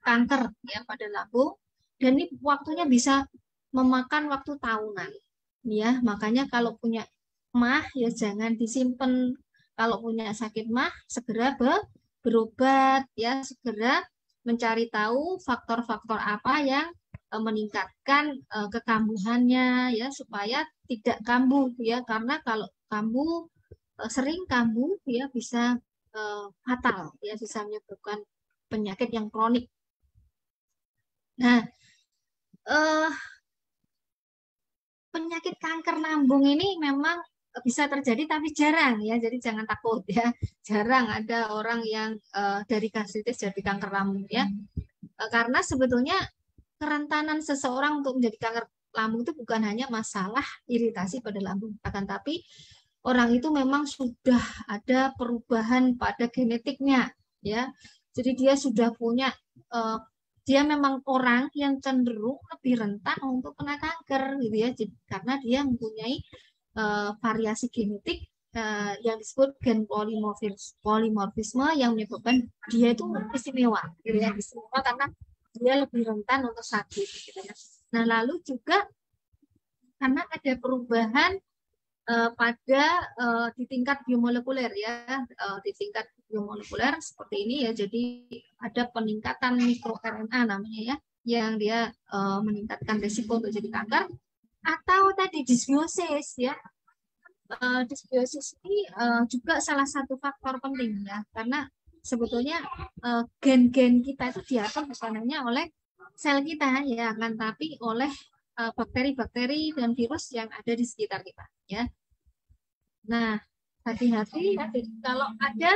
kanker ya pada lambung, dan ini waktunya bisa memakan waktu tahunan ya. Makanya kalau punya MAH ya jangan disimpan, kalau punya sakit MAH segera berobat ya, segera mencari tahu faktor-faktor apa yang meningkatkan kekambuhannya ya, supaya tidak kambuh ya, karena kalau kambuh sering kambuh ya bisa fatal ya, bisa menyebabkan penyakit yang kronik. Nah, penyakit kanker lambung ini memang bisa terjadi tapi jarang ya, jadi jangan takut ya. Jarang ada orang yang dari gastritis jadi kanker lambung ya. Karena sebetulnya kerentanan seseorang untuk menjadi kanker lambung itu bukan hanya masalah iritasi pada lambung, akan tapi orang itu memang sudah ada perubahan pada genetiknya ya. Jadi dia sudah punya dia memang orang yang cenderung lebih rentan untuk kena kanker gitu ya, karena dia mempunyai variasi genetik yang disebut gen polimorfisme yang menyebabkan dia itu istimewa, gitu ya, istimewa karena dia lebih rentan untuk sakit, gitu ya. Nah, lalu juga karena ada perubahan pada di tingkat biomolekuler ya, di tingkat biomolekuler seperti ini ya, jadi ada peningkatan mikroRNA namanya ya, yang dia meningkatkan risiko untuk jadi kanker, atau tadi disbiosis ya. Disbiosis ini juga salah satu faktor penting ya, karena sebetulnya gen-gen kita itu diatur bukan hanya oleh sel kita ya, kan, tapi oleh bakteri-bakteri dan virus yang ada di sekitar kita ya. Nah, hati-hati kalau ada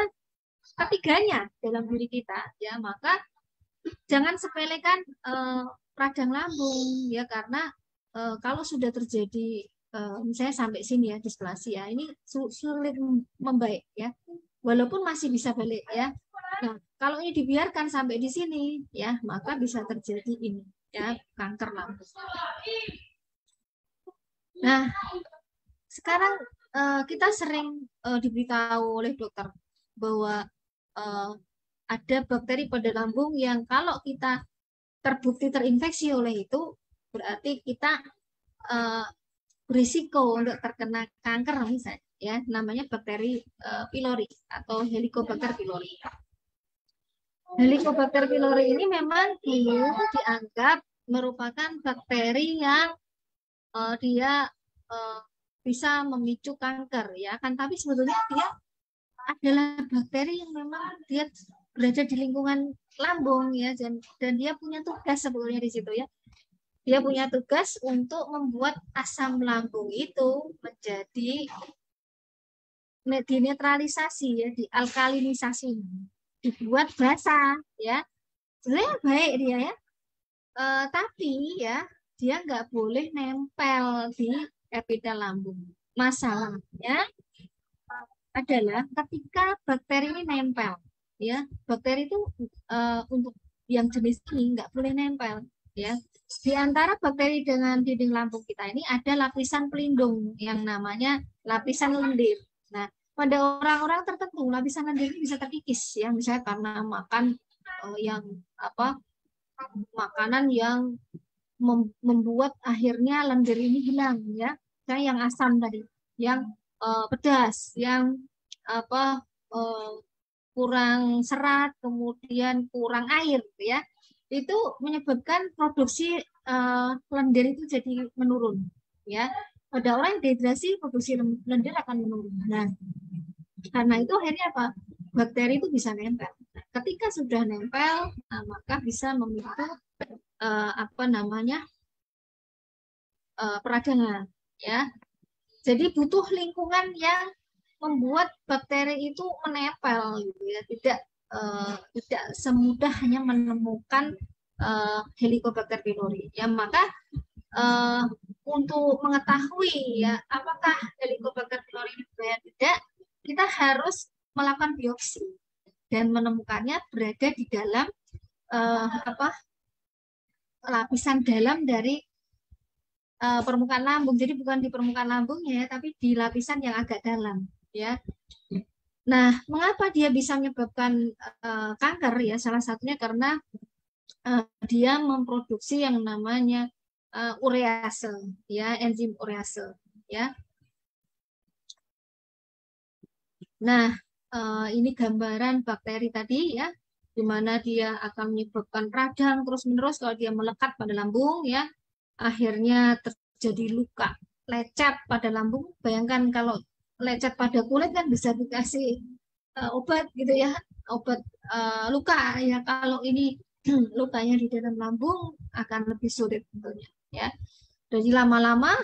ketiganya dalam diri kita ya, maka jangan sepelekan radang lambung ya, karena kalau sudah terjadi misalnya sampai sini ya displasia, ini sulit membaik ya, walaupun masih bisa balik ya. Nah, kalau ini dibiarkan sampai di sini ya, maka bisa terjadi ini ya, kanker lambung. Nah, sekarang kita sering diberitahu oleh dokter bahwa ada bakteri pada lambung yang kalau kita terbukti terinfeksi oleh itu, berarti kita berisiko untuk terkena kanker misalnya ya, namanya bakteri pylori atau Helicobacter pylori. Helicobacter pylori ini memang dianggap merupakan bakteri yang dia bisa memicu kanker ya kan, tapi sebetulnya dia adalah bakteri yang memang dia berada di lingkungan lambung ya, dan dia punya tugas sebetulnya di situ ya. Dia punya tugas untuk membuat asam lambung itu menjadi dinetralisasi ya, dialkalinisasi, dibuat basah ya. Sebenarnya baik dia ya, tapi ya dia nggak boleh nempel di epidel lambung. Masalahnya adalah ketika bakteri ini nempel ya, bakteri itu untuk yang jenis ini nggak boleh nempel ya. Di antara bakteri dengan dinding lambung kita ini ada lapisan pelindung yang namanya lapisan lendir. Nah, pada orang-orang tertentu lapisan lendir ini bisa terkikis ya, misalnya karena makan yang apa, makanan yang membuat akhirnya lendir ini hilang ya, kayak yang asam tadi, yang pedas, yang apa kurang serat, kemudian kurang air ya, itu menyebabkan produksi lendir itu jadi menurun ya. Pada orang yang dehidrasi, produksi lendir akan menurun. Nah, karena itu akhirnya apa, bakteri itu bisa nempel. Ketika sudah nempel, nah, maka bisa memicu apa namanya peradangan ya. Jadi butuh lingkungan yang membuat bakteri itu menempel gitu ya, tidak semudah hanya menemukan Helicobacter pylori ya. Maka untuk mengetahui ya apakah Helicobacter pylori ini berbahaya tidak, kita harus melakukan biopsi dan menemukannya berada di dalam apa, lapisan dalam dari permukaan lambung. Jadi bukan di permukaan lambungnya ya, tapi di lapisan yang agak dalam ya. Nah, mengapa dia bisa menyebabkan kanker ya? Salah satunya karena dia memproduksi yang namanya urease ya, enzim urease ya. Nah, ini gambaran bakteri tadi ya, di mana dia akan menyebabkan radang terus-menerus kalau dia melekat pada lambung ya. Akhirnya terjadi luka lecet pada lambung. Bayangkan kalau lecet pada kulit kan bisa dikasih obat gitu ya, obat luka ya. Kalau ini lukanya di dalam lambung akan lebih sulit tentunya ya. Jadi lama-lama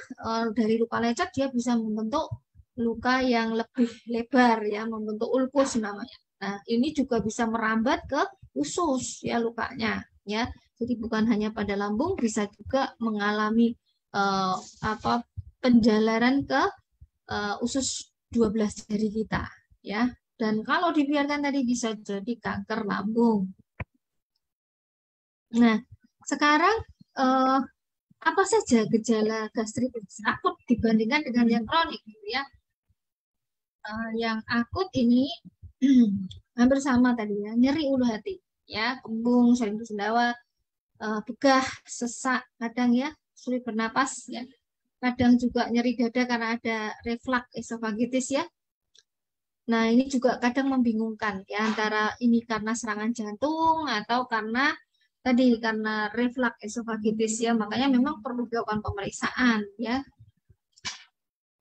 dari luka lecet dia bisa membentuk luka yang lebih lebar ya, membentuk ulkus namanya. Nah, ini juga bisa merambat ke usus ya lukanya ya. Jadi bukan hanya pada lambung, bisa juga mengalami apa, penjalaran ke usus 12 jari kita ya. Dan kalau dibiarkan tadi bisa jadi kanker lambung. Nah, sekarang apa saja gejala gastritis akut dibandingkan dengan yang kronik gitu ya. Yang akut ini hampir sama tadi ya, nyeri ulu hati, ya, kembung, sering bersendawa, begah, sesak, kadang ya sulit bernapas, ya, kadang juga nyeri dada karena ada reflux esofagitis ya. Nah, ini juga kadang membingungkan ya antara ini karena serangan jantung atau karena reflux esofagitis ya. Makanya memang perlu dilakukan pemeriksaan ya.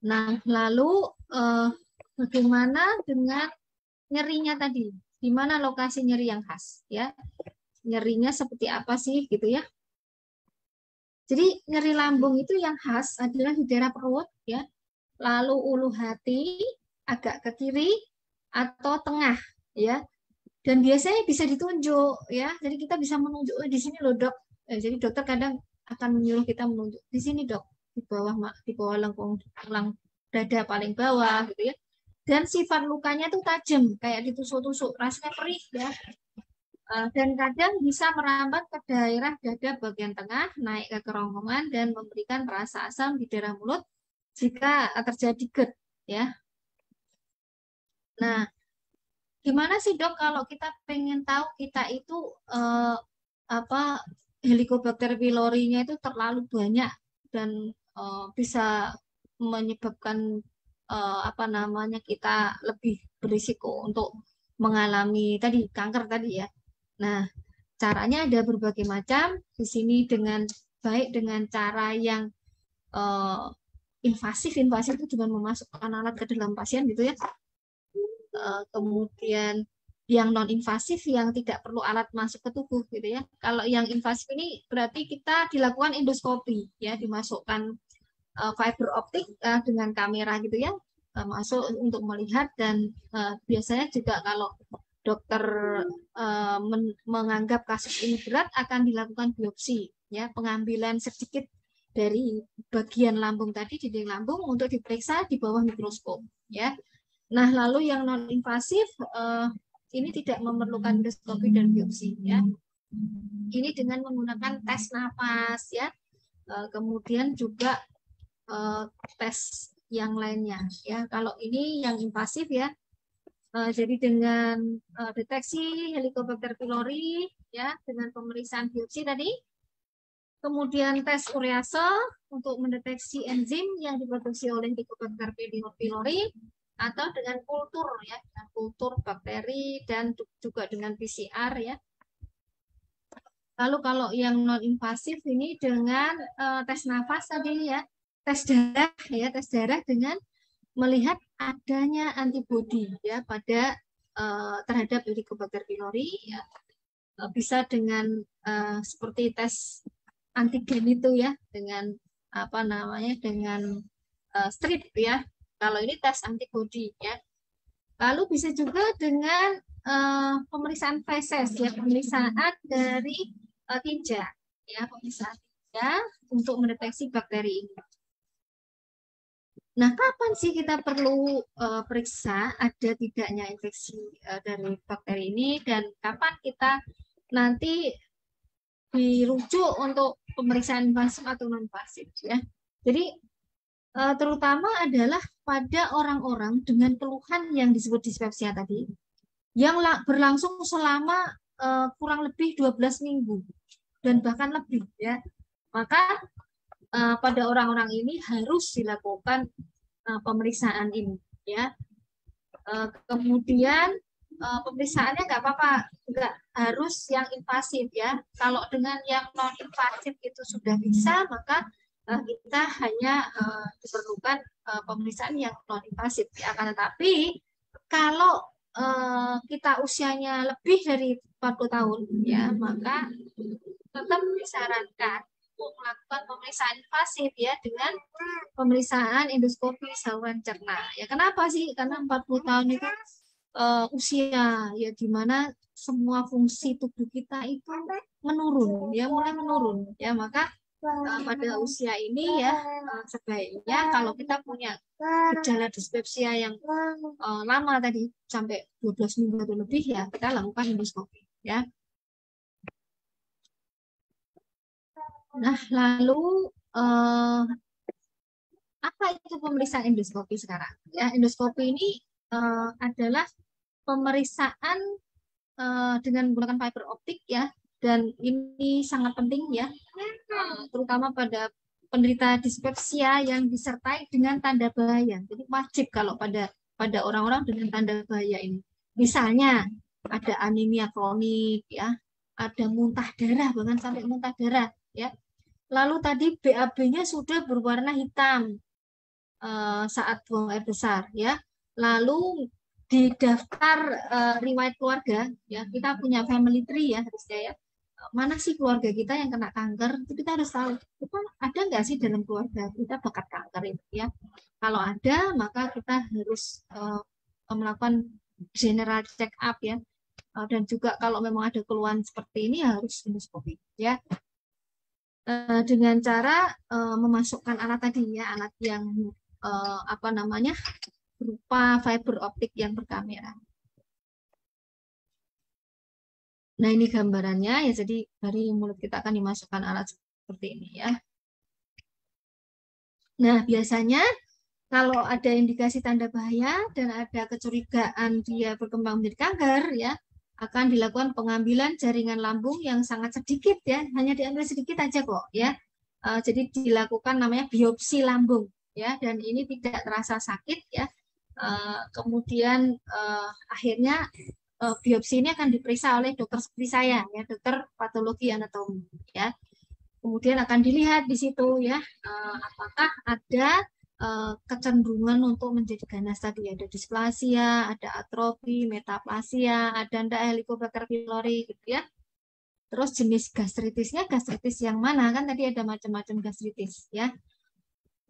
Nah, lalu bagaimana dengan nyerinya tadi? Di mana lokasi nyeri yang khas ya? Nyerinya seperti apa sih gitu ya? Jadi nyeri lambung itu yang khas adalah di daerah perut ya, lalu ulu hati, agak ke kiri atau tengah ya. Dan biasanya bisa ditunjuk ya. Jadi kita bisa menunjuk, oh, di sini loh dok. Jadi dokter kadang akan menyuruh kita menunjuk di sini dok, di bawah lengkung tulang dada paling bawah gitu ya. Dan sifat lukanya tuh tajam, kayak ditusuk-tusuk, rasanya perih ya. Dan kadang bisa merambat ke daerah dada bagian tengah, naik ke kerongkongan dan memberikan rasa asam di daerah mulut jika terjadi GERD ya. Nah, gimana sih dok kalau kita pengen tahu kita itu apa Helicobacter pylori-nya itu terlalu banyak dan bisa menyebabkan apa namanya kita lebih berisiko untuk mengalami tadi kanker tadi ya. Nah, caranya ada berbagai macam di sini dengan baik dengan cara yang eh, invasif, invasif itu dengan memasukkan alat ke dalam pasien gitu ya. Kemudian yang non invasif yang tidak perlu alat masuk ke tubuh gitu ya. Kalau yang invasif ini berarti kita dilakukan endoskopi ya, dimasukkan fiber optik dengan kamera gitu ya, masuk untuk melihat dan biasanya juga kalau dokter menganggap kasus ini berat akan dilakukan biopsi ya, pengambilan sedikit dari bagian lambung tadi, dinding lambung untuk diperiksa di bawah mikroskop ya. Nah, lalu yang non invasif ini tidak memerlukan endoskopi dan biopsi ya. Ini dengan menggunakan tes napas ya. Kemudian juga tes yang lainnya ya. Kalau ini yang invasif ya. Jadi dengan deteksi Helicobacter pylori ya dengan pemeriksaan biopsi tadi, kemudian tes urease untuk mendeteksi enzim yang diproduksi oleh Helicobacter pylori atau dengan kultur ya, dengan kultur bakteri dan juga dengan PCR ya. Lalu kalau yang non invasif ini dengan tes nafas tadi ya, tes darah dengan melihat adanya antibodi ya pada terhadap Helicobacter pylori ya. Bisa dengan seperti tes antigen itu ya, dengan apa namanya, dengan strip ya. Kalau ini tes antibodi ya. Lalu bisa juga dengan pemeriksaan feses ya, pemeriksaan dari tinja ya, pemeriksaan tinja untuk mendeteksi bakteri ini. Nah, kapan sih kita perlu periksa ada tidaknya infeksi dari bakteri ini dan kapan kita nanti dirujuk untuk pemeriksaan invasif atau non invasif ya. Jadi terutama adalah pada orang-orang dengan keluhan yang disebut dispepsia tadi, yang berlangsung selama kurang lebih 12 minggu dan bahkan lebih ya. Maka pada orang-orang ini harus dilakukan pemeriksaan ini ya. Kemudian pemeriksaannya nggak apa-apa, nggak harus yang invasif ya. Kalau dengan yang non invasif itu sudah bisa, maka kita hanya diperlukan pemeriksaan yang non invasif. Akan tetapi kalau kita usianya lebih dari 40 tahun ya, maka tetap disarankan untuk melakukan pemeriksaan invasif ya dengan pemeriksaan endoskopi saluran cerna. Ya kenapa sih? Karena 40 tahun itu usia ya di mana semua fungsi tubuh kita itu menurun ya, mulai menurun ya. Maka pada usia ini ya sebaiknya kalau kita punya gejala dispepsia yang lama tadi sampai 12 minggu atau lebih ya kita lakukan endoskopi ya. Nah, lalu apa itu pemeriksaan endoskopi sekarang? Ya, endoskopi ini adalah pemeriksaan dengan menggunakan fiber optik ya, dan ini sangat penting ya, terutama pada penderita dispepsia yang disertai dengan tanda bahaya. Jadi wajib kalau pada orang-orang dengan tanda bahaya ini. Misalnya ada anemia kronik ya, ada muntah darah, bahkan sampai muntah darah ya. Lalu tadi BAB-nya sudah berwarna hitam saat buang air besar ya. Lalu di daftar riwayat keluarga ya, kita punya family tree ya harusnya ya. Mana sih keluarga kita yang kena kanker, itu kita harus tahu kita ada nggak sih dalam keluarga kita bakat kanker itu ya. Kalau ada maka kita harus melakukan general check up ya. Dan juga kalau memang ada keluhan seperti ini harus endoscopy ya, dengan cara memasukkan alat tadi ya, alat yang apa namanya berupa fiber optik yang berkamera. Nah ini gambarannya ya, jadi dari mulut kita akan dimasukkan alat seperti ini ya. Nah biasanya kalau ada indikasi tanda bahaya dan ada kecurigaan dia berkembang menjadi kanker ya, akan dilakukan pengambilan jaringan lambung yang sangat sedikit ya, hanya diambil sedikit aja kok ya. Jadi dilakukan namanya biopsi lambung ya, dan ini tidak terasa sakit ya. Kemudian akhirnya biopsi ini akan diperiksa oleh dokter seperti saya ya, dokter patologi anatomi ya. Kemudian akan dilihat di situ ya, apakah ada kecenderungan untuk menjadi ganas tadi, ada displasia, ada atrofi, metaplasia, ada ndak Helicobacter pylori gitu ya. Terus jenis gastritisnya, gastritis yang mana, kan tadi ada macam-macam gastritis ya.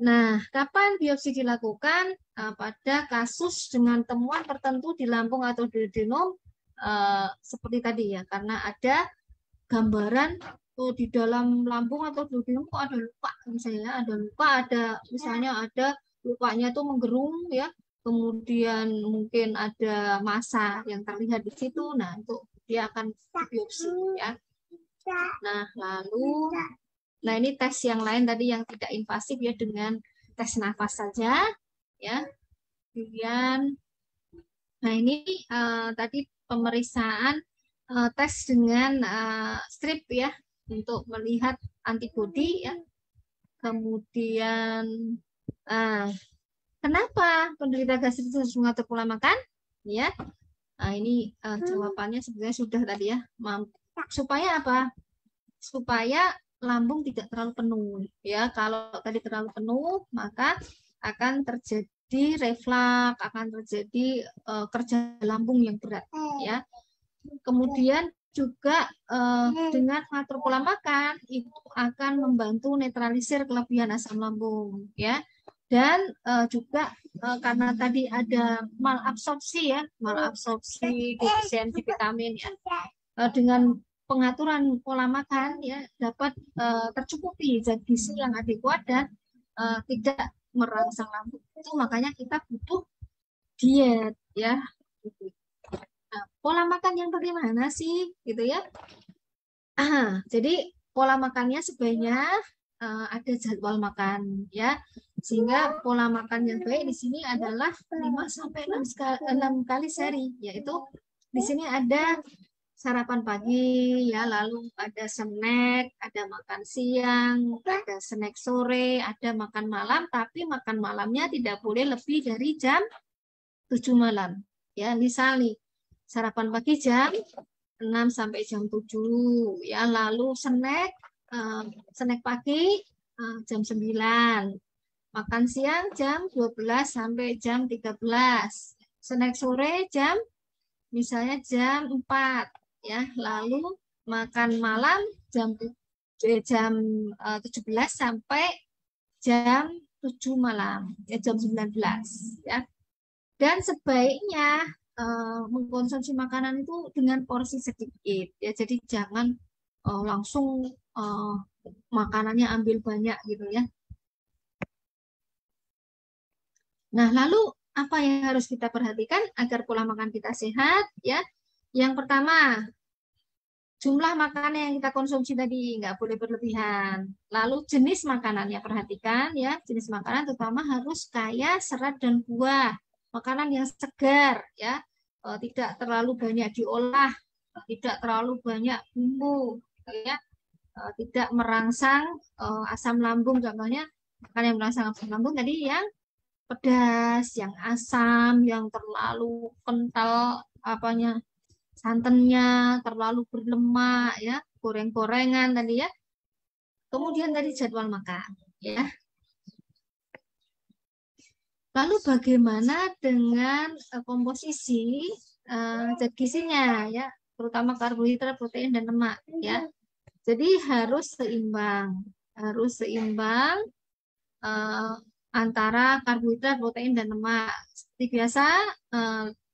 Nah, kapan biopsi dilakukan? Pada kasus dengan temuan tertentu di lambung atau duodenum seperti tadi ya, karena ada gambaran di dalam lambung atau duodenum kok ada luka, misalnya ada luka, ada misalnya ada lukanya tuh menggerung ya, kemudian mungkin ada massa yang terlihat di situ. Nah, itu dia akan biopsi ya. Nah, lalu ini tes yang lain tadi yang tidak invasif ya, dengan tes nafas saja ya. Kemudian nah ini tadi pemeriksaan tes dengan strip ya untuk melihat antibodi ya. Kemudian kenapa penderita gastritis harus mengatur pola makan ya? Nah, ini jawabannya sebenarnya sudah tadi ya. Supaya apa? Supaya lambung tidak terlalu penuh ya. Kalau tadi terlalu penuh maka akan terjadi reflux, akan terjadi kerja lambung yang berat ya. Kemudian juga dengan mengatur pola makan itu akan membantu netralisir kelebihan asam lambung ya. Dan juga karena tadi ada malabsorpsi ya, malabsorpsi defisiensi vitamin ya, dengan pengaturan pola makan ya dapat tercukupi zat gizi yang adekuat dan tidak merangsang lambung. Itu makanya kita butuh diet ya. Nah, pola makan yang bagaimana sih gitu ya? Jadi pola makannya sebaiknya ada jadwal makan ya. Sehingga pola makan yang baik di sini adalah 5 sampai 6 kali sehari, yaitu di sini ada sarapan pagi ya, lalu ada snack, ada makan siang, ada snack sore, ada makan malam, tapi makan malamnya tidak boleh lebih dari jam 7 malam. Ya, misalnya sarapan pagi jam 6 sampai jam 7 ya, lalu snack pagi jam 9. Makan siang jam 12 sampai jam 13. Snack sore misalnya jam 4 ya, lalu makan malam jam 17 sampai jam 7 malam ya, jam 19 ya. Dan sebaiknya mengkonsumsi makanan itu dengan porsi sedikit ya, jadi jangan langsung makanannya ambil banyak gitu ya. Nah, lalu apa yang harus kita perhatikan agar pola makan kita sehat ya? Yang pertama, jumlah makanan yang kita konsumsi tadi nggak boleh berlebihan. Lalu jenis makanannya perhatikan ya, jenis makanan terutama harus kaya serat dan buah. makanan yang segar ya, tidak terlalu banyak diolah, tidak terlalu banyak bumbu ya, tidak merangsang asam lambung. Contohnya makanan yang merangsang asam lambung tadi yang pedas, yang asam, yang terlalu kental apanya santannya, terlalu berlemak ya, goreng-gorengan tadi ya. Kemudian tadi jadwal makan ya. Lalu bagaimana dengan komposisi zat gizinya ya, terutama karbohidrat, protein dan lemak ya. Jadi harus seimbang antara karbohidrat, protein dan lemak. Seperti biasa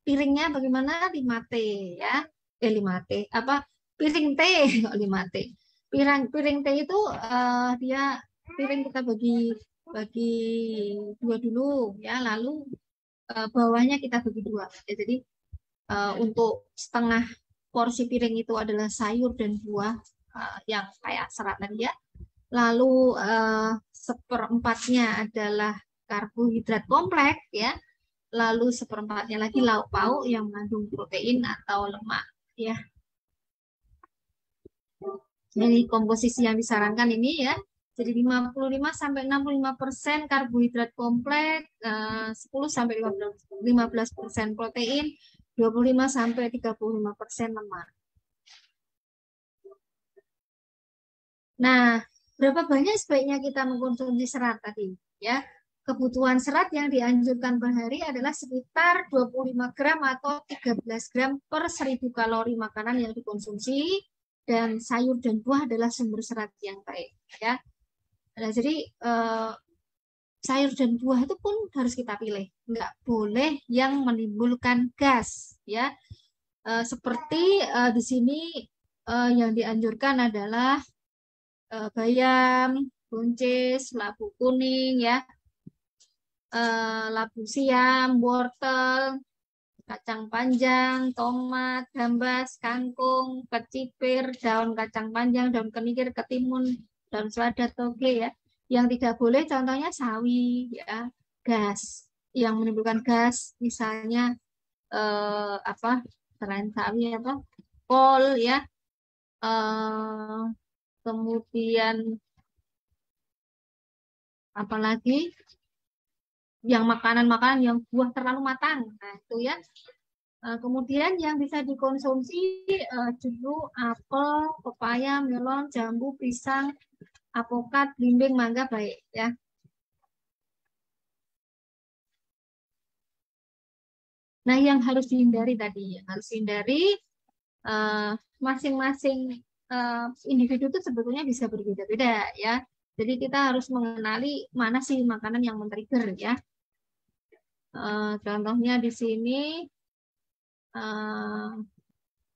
piringnya bagaimana? 5T ya. 5T apa? Piring T kok 5T. Piring T itu dia piring kita bagi dua dulu ya, lalu bawahnya kita bagi dua ya, jadi untuk setengah porsi piring itu adalah sayur dan buah yang kayak serat tadi ya, lalu seperempatnya adalah karbohidrat kompleks ya, lalu seperempatnya lagi lauk pauk yang mengandung protein atau lemak ya. Jadi komposisi yang disarankan ini ya, jadi 55-65% karbohidrat kompleks, 10-15% protein, 25-35% lemak. Nah, berapa banyak sebaiknya kita mengkonsumsi serat tadi? Ya, kebutuhan serat yang dianjurkan per hari adalah sekitar 25 gram atau 13 gram per 1000 kalori makanan yang dikonsumsi, dan sayur dan buah adalah sumber serat yang baik. Ya, nah, jadi sayur dan buah itu pun harus kita pilih, nggak boleh yang menimbulkan gas. Ya, seperti di sini yang dianjurkan adalah bayam, buncis, labu kuning, ya, labu siam, wortel, kacang panjang, tomat, gambas, kangkung, kecipir, daun kacang panjang, daun kenikir, ketimun, daun selada, toge ya. Yang tidak boleh contohnya sawi ya, gas. Yang menimbulkan gas misalnya apa? Selain sawi apa? Kol ya. Kemudian apalagi yang makanan-makanan yang buah terlalu matang. Nah, itu ya. Kemudian yang bisa dikonsumsi jeruk, apel, pepaya, melon, jambu, pisang, apokat, blimbing, mangga baik ya. Nah, yang harus dihindari tadi, harus dihindari masing-masing individu itu sebetulnya bisa berbeda-beda ya. Jadi kita harus mengenali mana sih makanan yang men-trigger ya. Contohnya di sini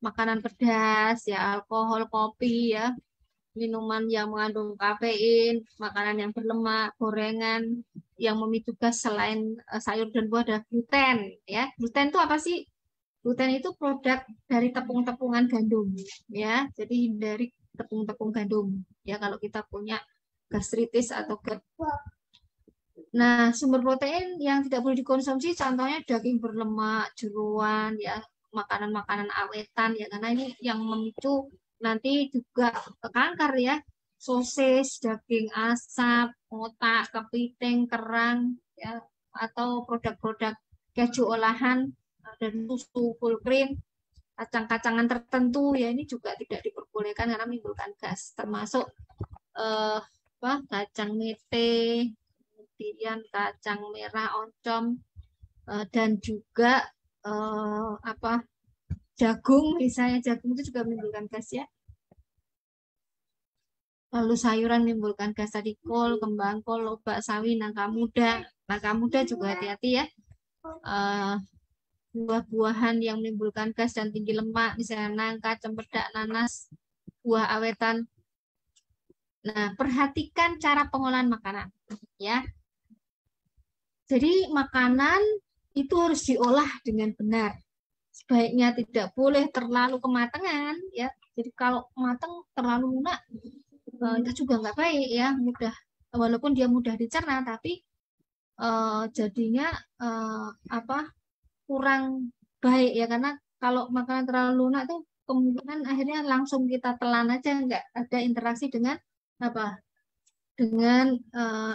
makanan pedas ya, alkohol, kopi ya, minuman yang mengandung kafein, makanan yang berlemak, gorengan yang memicu gas selain sayur dan buah ada gluten ya. Gluten itu apa sih? Gluten itu produk dari tepung-tepungan gandum ya. Jadi hindari tepung-tepung gandum ya kalau kita punya gastritis atau GERD. Nah, sumber protein yang tidak boleh dikonsumsi contohnya daging berlemak, jeroan ya, makanan-makanan awetan ya, karena ini yang memicu nanti juga kanker ya. Sosis, daging asap, otak, kepiting, kerang ya, atau produk-produk keju olahan dan susu full cream, kacang-kacangan tertentu ya, ini juga tidak diperbolehkan karena menimbulkan gas, termasuk kacang mete, kemudian kacang merah oncom, dan juga jagung, misalnya jagung itu juga menimbulkan gas ya. Lalu sayuran menimbulkan gas tadi, kol, kembang kol, lobak, sawi, nangka muda. Nangka muda juga hati-hati ya. Buah-buahan yang menimbulkan gas dan tinggi lemak, misalnya nangka, cempedak, nanas, buah awetan. Nah, perhatikan cara pengolahan makanan ya. Jadi makanan itu harus diolah dengan benar. Sebaiknya tidak boleh terlalu kematangan ya. Jadi kalau matang terlalu lunak itu juga nggak baik ya. Mudah, walaupun dia mudah dicerna tapi jadinya kurang baik ya, karena kalau makanan terlalu lunak tuh kemungkinan akhirnya langsung kita telan aja, nggak ada interaksi dengan apa, dengan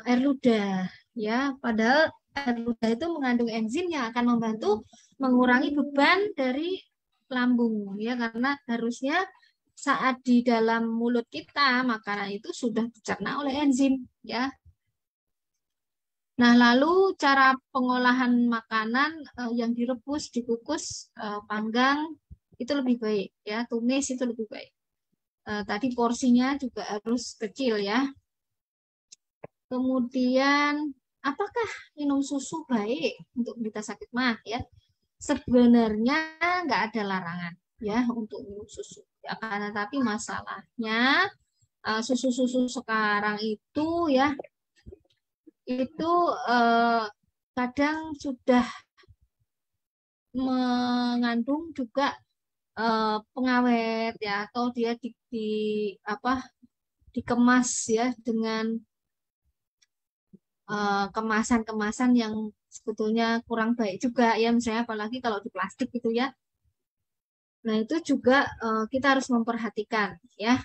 air ludah ya. Padahal air ludah itu mengandung enzim yang akan membantu mengurangi beban dari lambung ya, karena harusnya saat di dalam mulut kita makanan itu sudah dicerna oleh enzim ya. Nah, lalu cara pengolahan makanan yang direbus, dikukus, panggang itu lebih baik ya, tumis itu lebih baik. Tadi porsinya juga harus kecil ya. Kemudian, apakah minum susu baik untuk kita sakit mah ya? Sebenarnya nggak ada larangan ya untuk minum susu. Ya, karena tapi masalahnya susu-susu sekarang itu ya, itu kadang sudah mengandung juga pengawet ya, atau dia di apa, dikemas ya dengan kemasan-kemasan yang sebetulnya kurang baik juga ya, misalnya apalagi kalau di plastik gitu ya. Nah, itu juga kita harus memperhatikan ya.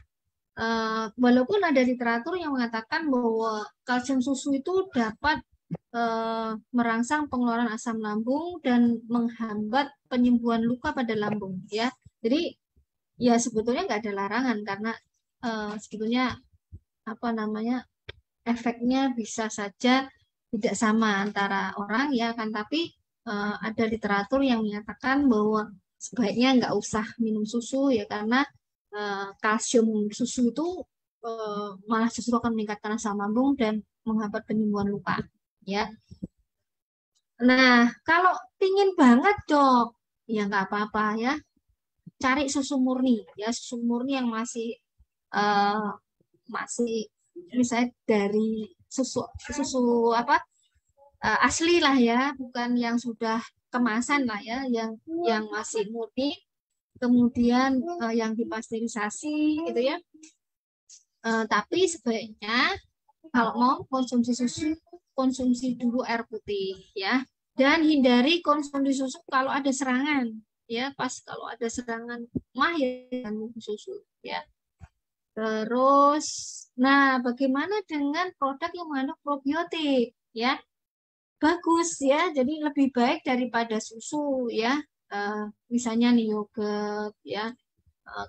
Walaupun ada literatur yang mengatakan bahwa kalsium susu itu dapat merangsang pengeluaran asam lambung dan menghambat penyembuhan luka pada lambung ya. Jadi ya sebetulnya nggak ada larangan, karena sebetulnya apa namanya, efeknya bisa saja tidak sama antara orang ya kan, tapi ada literatur yang menyatakan bahwa sebaiknya nggak usah minum susu ya, karena kalsium susu itu malah justru akan meningkatkan asam lambung dan menghambat penyembuhan luka ya. Nah, kalau pingin banget dok, ya nggak apa-apa ya, cari susu murni ya, susu murni yang masih uh, masih misalnya dari susu susu apa, asli lah ya, bukan yang sudah kemasan lah ya, yang masih murni, kemudian yang dipasteurisasi gitu ya. Tapi sebaiknya kalau mau konsumsi susu, konsumsi dulu air putih ya, dan hindari konsumsi susu kalau ada serangan ya. Pas kalau ada serangan mah ya jangan minum susu ya. Terus, nah bagaimana dengan produk yang mengandung probiotik ya? Bagus ya, jadi lebih baik daripada susu ya. Misalnya nih yogurt ya,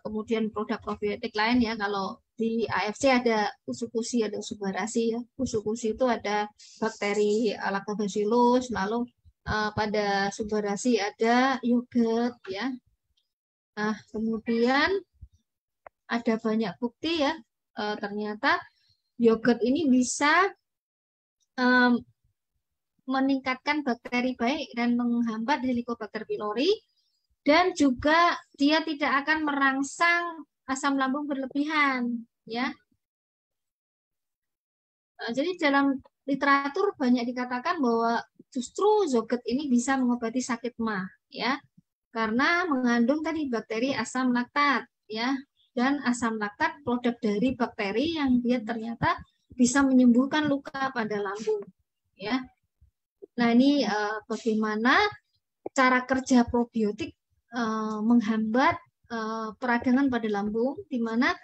kemudian produk probiotik lain ya. Kalau di AFC ada usukusi, ada usubarasi ya. Usukusi itu ada bakteri lactobacillus, lalu pada subarasi ada yogurt ya. Nah, kemudian ada banyak bukti ya, ternyata yogurt ini bisa meningkatkan bakteri baik dan menghambat Helicobacter pylori, dan juga dia tidak akan merangsang asam lambung berlebihan ya. Jadi dalam literatur banyak dikatakan bahwa justru yogurt ini bisa mengobati sakit mah ya, karena mengandung tadi bakteri asam laktat ya, dan asam laktat produk dari bakteri yang dia ternyata bisa menyembuhkan luka pada lambung ya. Nah, ini bagaimana cara kerja probiotik menghambat peradangan pada lambung, di mana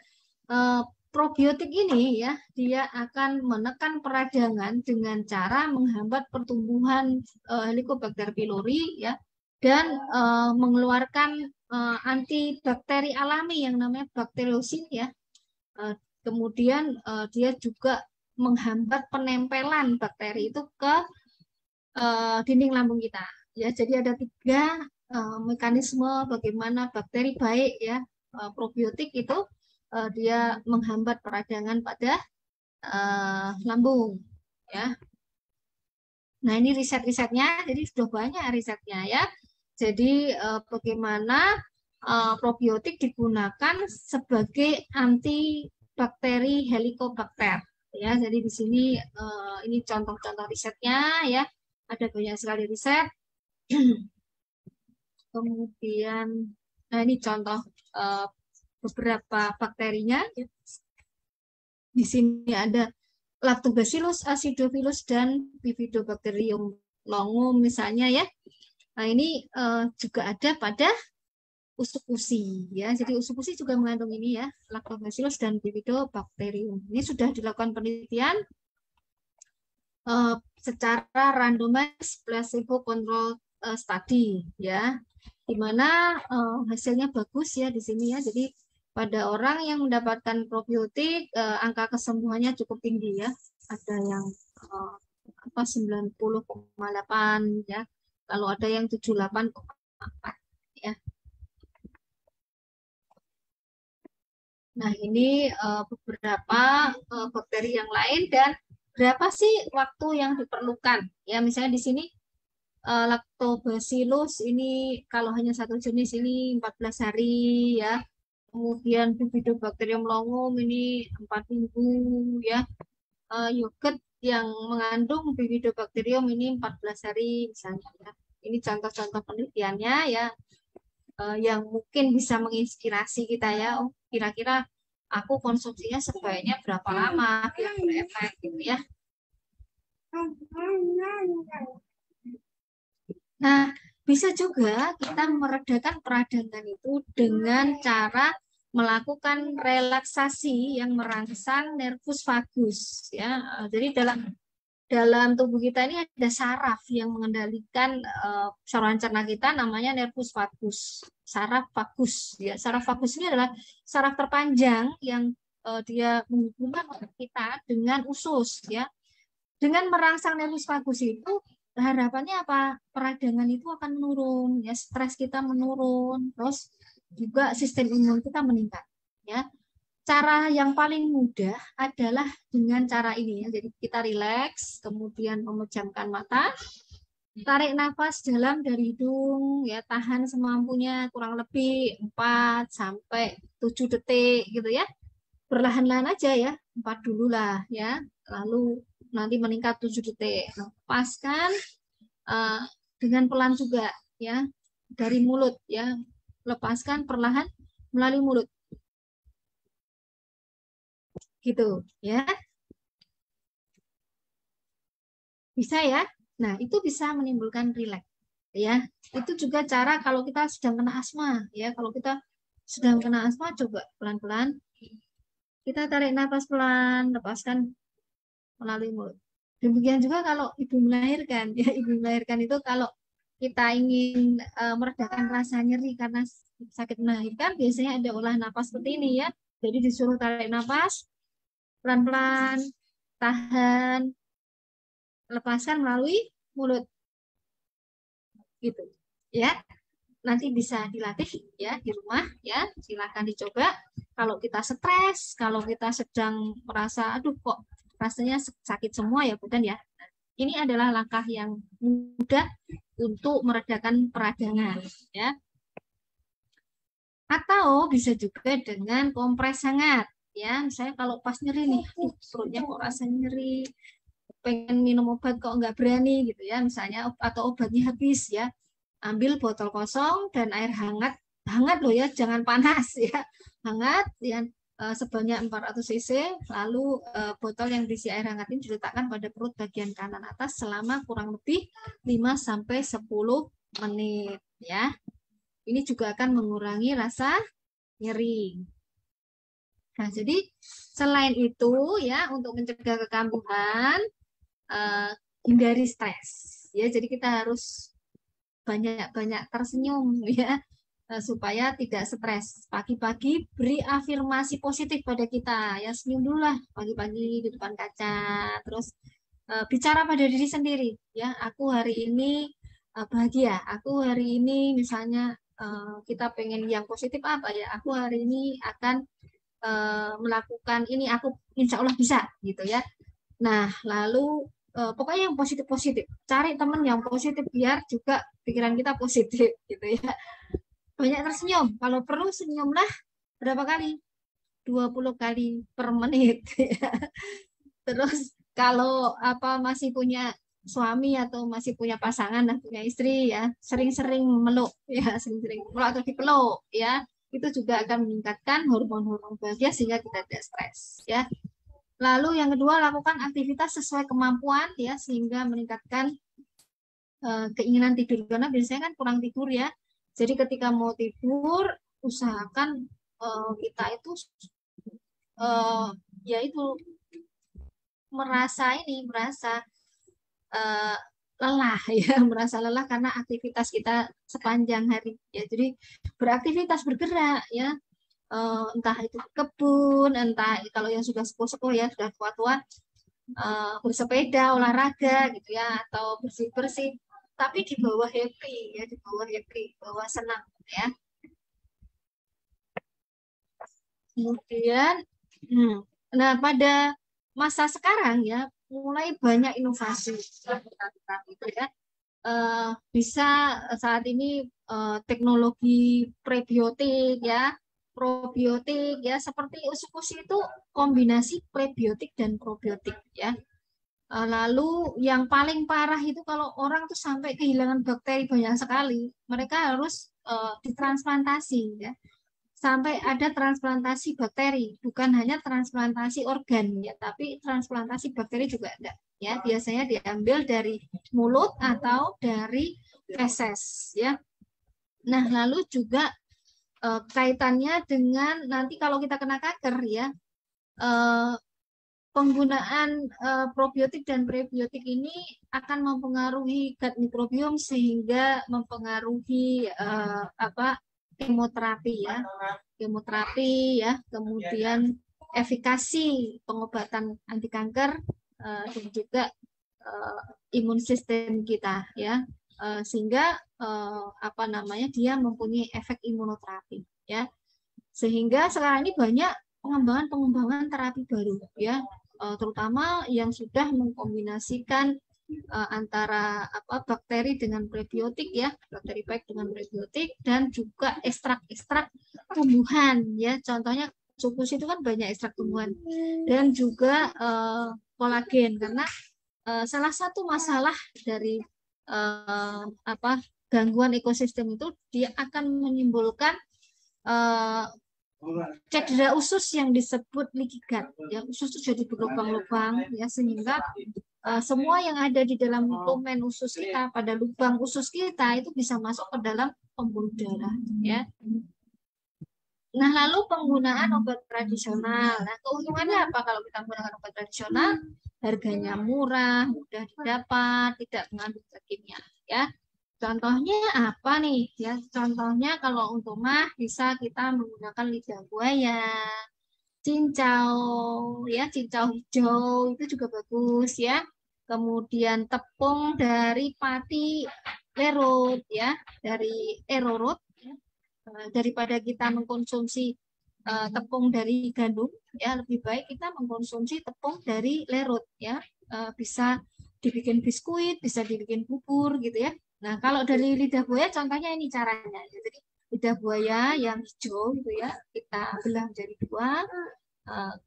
probiotik ini ya, dia akan menekan peradangan dengan cara menghambat pertumbuhan Helicobacter pylori ya, dan mengeluarkan antibakteri alami yang namanya bakteriosin ya. Kemudian dia juga menghambat penempelan bakteri itu ke dinding lambung kita ya. Jadi ada 3 mekanisme bagaimana bakteri baik ya, probiotik itu dia menghambat peradangan pada lambung ya. Nah, ini riset-risetnya, jadi sudah banyak risetnya ya. Jadi bagaimana probiotik digunakan sebagai antibakteri Helicobacter ya. Jadi di sini ini contoh-contoh risetnya ya. Ada banyak sekali riset. Kemudian, nah ini contoh beberapa bakterinya. Di sini ada Lactobacillus acidophilus dan Bifidobacterium longum misalnya ya. Nah, ini juga ada pada usukusi ya. Jadi usukusi juga mengandung ini ya, Lactobacillus dan Bifidobacterium. Ini sudah dilakukan penelitian secara randomized placebo control study ya, di mana hasilnya bagus ya di sini ya. Jadi pada orang yang mendapatkan probiotik angka kesembuhannya cukup tinggi ya. Ada yang 90,8 ya. Kalau ada yang 78,4 ya. Nah, ini beberapa bakteri yang lain dan berapa sih waktu yang diperlukan? Ya, misalnya di sini Lactobacillus ini kalau hanya satu jenis ini 14 hari ya. Kemudian Bifidobacterium longum ini 4 minggu ya. Yogurt yang mengandung Bifidobacterium ini 14 hari misalnya ya. Ini contoh-contoh penelitiannya ya, yang mungkin bisa menginspirasi kita ya. Oh, kira-kira aku konsumsinya sebaiknya berapa lama biar berefek gitu ya. Nah, bisa juga kita meredakan peradangan itu dengan cara melakukan relaksasi yang merangsang nervus vagus ya. Jadi dalam tubuh kita ini ada saraf yang mengendalikan saluran cerna kita, namanya nervus vagus, saraf vagus ya. Saraf vagus ini adalah saraf terpanjang yang dia menghubungkan otak kita dengan usus ya. Dengan merangsang nervus vagus itu harapannya apa? Peradangan itu akan menurun ya, stres kita menurun, terus juga sistem imun kita meningkat ya. Cara yang paling mudah adalah dengan cara ini ya. Jadi kita rileks, kemudian memejamkan mata, tarik nafas dalam dari hidung ya, tahan semampunya kurang lebih 4 sampai 7 detik gitu ya. Perlahan-lahan aja ya, 4 dulu lah ya. Lalu nanti meningkat 7 detik. Nah, lepaskan dengan pelan juga ya, dari mulut ya. Lepaskan perlahan melalui mulut. Gitu ya. Bisa ya. Nah, itu bisa menimbulkan rileks ya. Itu juga cara kalau kita sedang kena asma ya. Kalau kita sedang kena asma, coba pelan-pelan kita tarik nafas pelan, lepaskan melalui mulut. Demikian juga kalau ibu melahirkan ya. Ibu melahirkan itu kalau kita ingin meredakan rasa nyeri karena sakit melahirkan, biasanya ada olah nafas seperti ini ya. Jadi disuruh tarik nafas pelan-pelan, tahan, lepaskan melalui mulut gitu ya. Nanti bisa dilatih ya di rumah ya, silahkan dicoba. Kalau kita stres, kalau kita sedang merasa aduh kok rasanya sakit semua ya badan ya, ini adalah langkah yang mudah untuk meredakan peradangan ya. Atau bisa juga dengan kompres hangat ya. Misalnya kalau pas nyeri nih, perutnya kok rasanya nyeri, pengen minum obat kok nggak berani gitu ya, misalnya, atau obatnya habis ya, ambil botol kosong dan air hangat, hangat loh ya, jangan panas ya, hangat ya, sebanyak 400 cc, lalu botol yang berisi air hangat ini diletakkan pada perut bagian kanan atas selama kurang lebih 5-10 menit ya. Ini juga akan mengurangi rasa nyeri. Nah, jadi selain itu ya, untuk mencegah kekambuhan, hindari stres ya. Jadi kita harus banyak-banyak tersenyum ya, supaya tidak stres. Pagi-pagi beri afirmasi positif pada kita ya, senyum dulu lah pagi-pagi di depan kaca, terus bicara pada diri sendiri ya, aku hari ini bahagia, aku hari ini misalnya kita pengen yang positif apa ya, aku hari ini akan melakukan ini, aku insya Allah bisa gitu ya. Nah, lalu pokoknya yang positif-positif. Cari teman yang positif biar juga pikiran kita positif gitu ya. Banyak tersenyum. Kalau perlu senyumlah berapa kali? 20 kali per menit ya. Terus kalau apa masih punya suami atau masih punya pasangan dan punya istri ya, sering-sering meluk ya, sering-sering meluk atau dipeluk ya. Itu juga akan meningkatkan hormon-hormon bahagia sehingga kita tidak stres ya. Lalu yang kedua, lakukan aktivitas sesuai kemampuan ya, sehingga meningkatkan keinginan tidur karena biasanya kan kurang tidur ya. Jadi ketika mau tidur usahakan kita itu ya itu merasa uh, lelah ya, merasa lelah karena aktivitas kita sepanjang hari ya. Jadi beraktivitas bergerak ya, entah itu kebun, entah kalau yang sudah sepuh-sepuh ya, sudah tua-tua, bersepeda, olahraga gitu ya, atau bersih-bersih, tapi di bawah happy ya, di bawah senang ya. Kemudian, nah pada masa sekarang ya mulai banyak inovasi gitu ya. Bisa saat ini teknologi prebiotik ya, probiotik ya, seperti usus itu kombinasi prebiotik dan probiotik ya. Lalu yang paling parah itu kalau orang tuh sampai kehilangan bakteri banyak sekali, mereka harus ditransplantasi ya. Sampai ada transplantasi bakteri, bukan hanya transplantasi organ ya, tapi transplantasi bakteri juga ada ya. Biasanya diambil dari mulut atau dari feses ya. Nah, lalu juga kaitannya dengan nanti kalau kita kena kanker ya, penggunaan probiotik dan prebiotik ini akan mempengaruhi gut microbiome sehingga mempengaruhi kemoterapi ya, kemudian efikasi pengobatan anti kanker dan juga imun sistem kita ya, sehingga dia mempunyai efek imunoterapi ya, sehingga sekarang ini banyak pengembangan terapi baru ya, terutama yang sudah mengkombinasikan antara bakteri dengan prebiotik ya, bakteri baik dengan prebiotik, dan juga ekstrak-ekstrak tumbuhan ya. Contohnya supus itu kan banyak ekstrak tumbuhan, dan juga kolagen, karena salah satu masalah dari gangguan ekosistem itu dia akan menimbulkan cedera usus yang disebut leaky gut ya, usus itu jadi berlubang-lubang ya, sehingga semua yang ada di dalam lumen usus kita, pada lubang usus kita itu bisa masuk ke dalam pembuluh darah ya. Nah, lalu penggunaan obat tradisional. Nah, keuntungannya apa kalau kita menggunakan obat tradisional? Harganya murah, mudah didapat, tidak mengandung zat kimia ya. Contohnya apa nih? Ya, contohnya kalau untuk mah bisa kita menggunakan lidah buaya, cincau, ya, cincau hijau itu juga bagus ya. Kemudian tepung dari pati lerut ya, dari erorot ya. Daripada kita mengkonsumsi tepung dari gandum ya, lebih baik kita mengkonsumsi tepung dari lerut ya. Bisa dibikin biskuit, bisa dibikin bubur gitu ya. Nah, kalau dari lidah buaya contohnya ini caranya. Jadi lidah buaya yang hijau gitu ya, kita belah menjadi dua,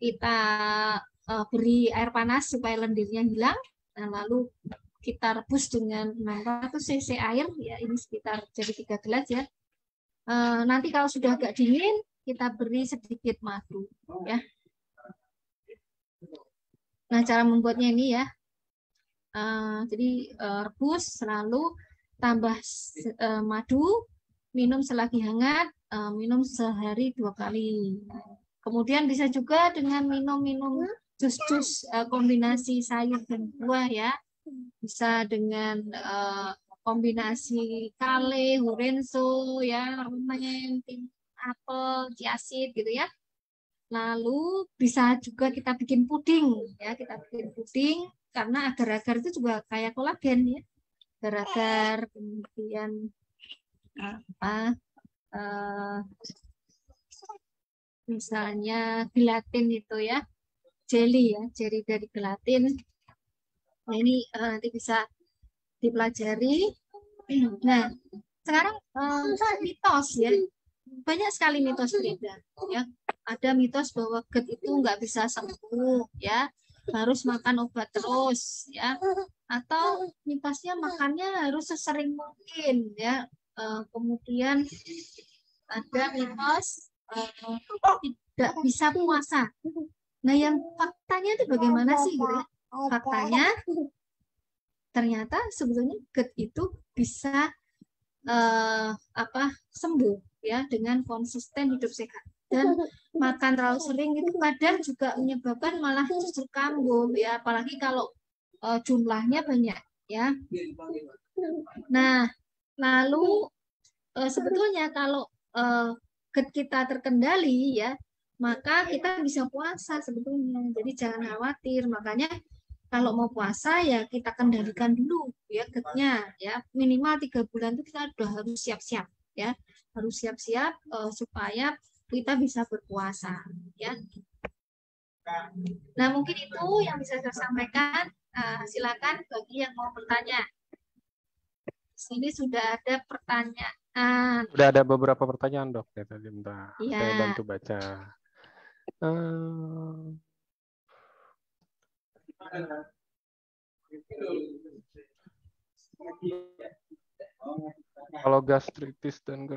kita beri air panas supaya lendirnya hilang. Nah, lalu kita rebus dengan 600 cc air ya, ini sekitar jadi 3 gelas ya. Nanti kalau sudah agak dingin, kita beri sedikit madu ya. Nah, cara membuatnya ini ya. Jadi rebus, lalu tambah madu, minum selagi hangat, minum sehari 2 kali. Kemudian bisa juga dengan minum jus-jus kombinasi sayur dan buah ya. Bisa dengan kombinasi kale, hurenso ya, namanya apel, chiaseed gitu ya. Lalu bisa juga kita bikin puding ya, kita bikin puding karena agar-agar itu juga kayak kolagen ya. Agar-agar, kemudian misalnya gelatin itu ya, jelly dari gelatin. Nah, ini nanti bisa dipelajari. Nah, sekarang mitos ya, banyak sekali mitos beredar ya. Ada mitos bahwa GERD itu nggak bisa sembuh ya, harus makan obat terus ya, atau mitosnya makannya harus sesering mungkin ya. Kemudian ada mitos tidak bisa puasa. Nah, yang faktanya itu bagaimana sih gitu ya? Faktanya ternyata sebetulnya GERD itu bisa sembuh ya dengan konsisten hidup sehat. Dan makan terlalu sering itu kadang juga menyebabkan malah justru kambuh ya, apalagi kalau jumlahnya banyak ya. Nah, lalu sebetulnya kalau GERD kita terkendali ya, maka kita bisa puasa sebetulnya. Jadi jangan khawatir. Makanya kalau mau puasa ya kita kendalikan dulu ya GERD-nya ya, minimal 3 bulan itu kita udah harus siap-siap ya, harus siap-siap supaya kita bisa berpuasa ya. Nah mungkin itu yang bisa saya sampaikan. Silakan bagi yang mau bertanya. Sini sudah ada pertanyaan. Sudah ada beberapa pertanyaan dok ya tadi, bentar. Ya. Saya bantu baca. Kalau gastritis dan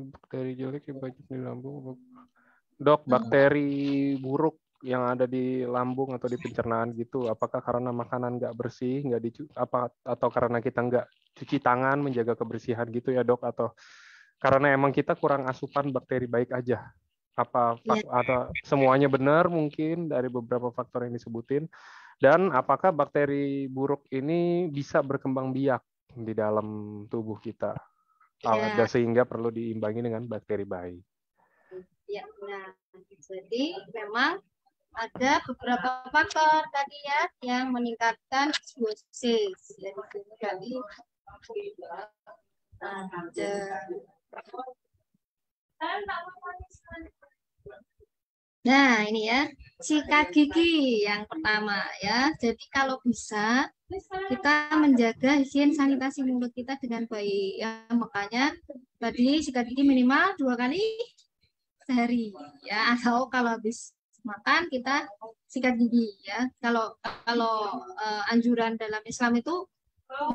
bakteri jelek yang banyak di lambung, dok, bakteri buruk yang ada di lambung atau di pencernaan gitu, apakah karena makanan nggak bersih, atau karena kita nggak cuci tangan, menjaga kebersihan gitu ya dok, atau karena emang kita kurang asupan bakteri baik aja? Atau semuanya benar mungkin dari beberapa faktor yang disebutin? Dan apakah bakteri buruk ini bisa berkembang biak di dalam tubuh kita? Sehingga perlu diimbangi dengan bakteri baik. Ya, nah, jadi memang ada beberapa faktor tadi ya yang meningkatkan disbiosis. Jadi nah ini ya, sikat gigi yang pertama ya. Jadi kalau bisa kita menjaga higien sanitasi mulut kita dengan baik ya. Makanya tadi sikat gigi minimal 2 kali sehari ya, atau kalau habis makan kita sikat gigi ya. Kalau anjuran dalam Islam itu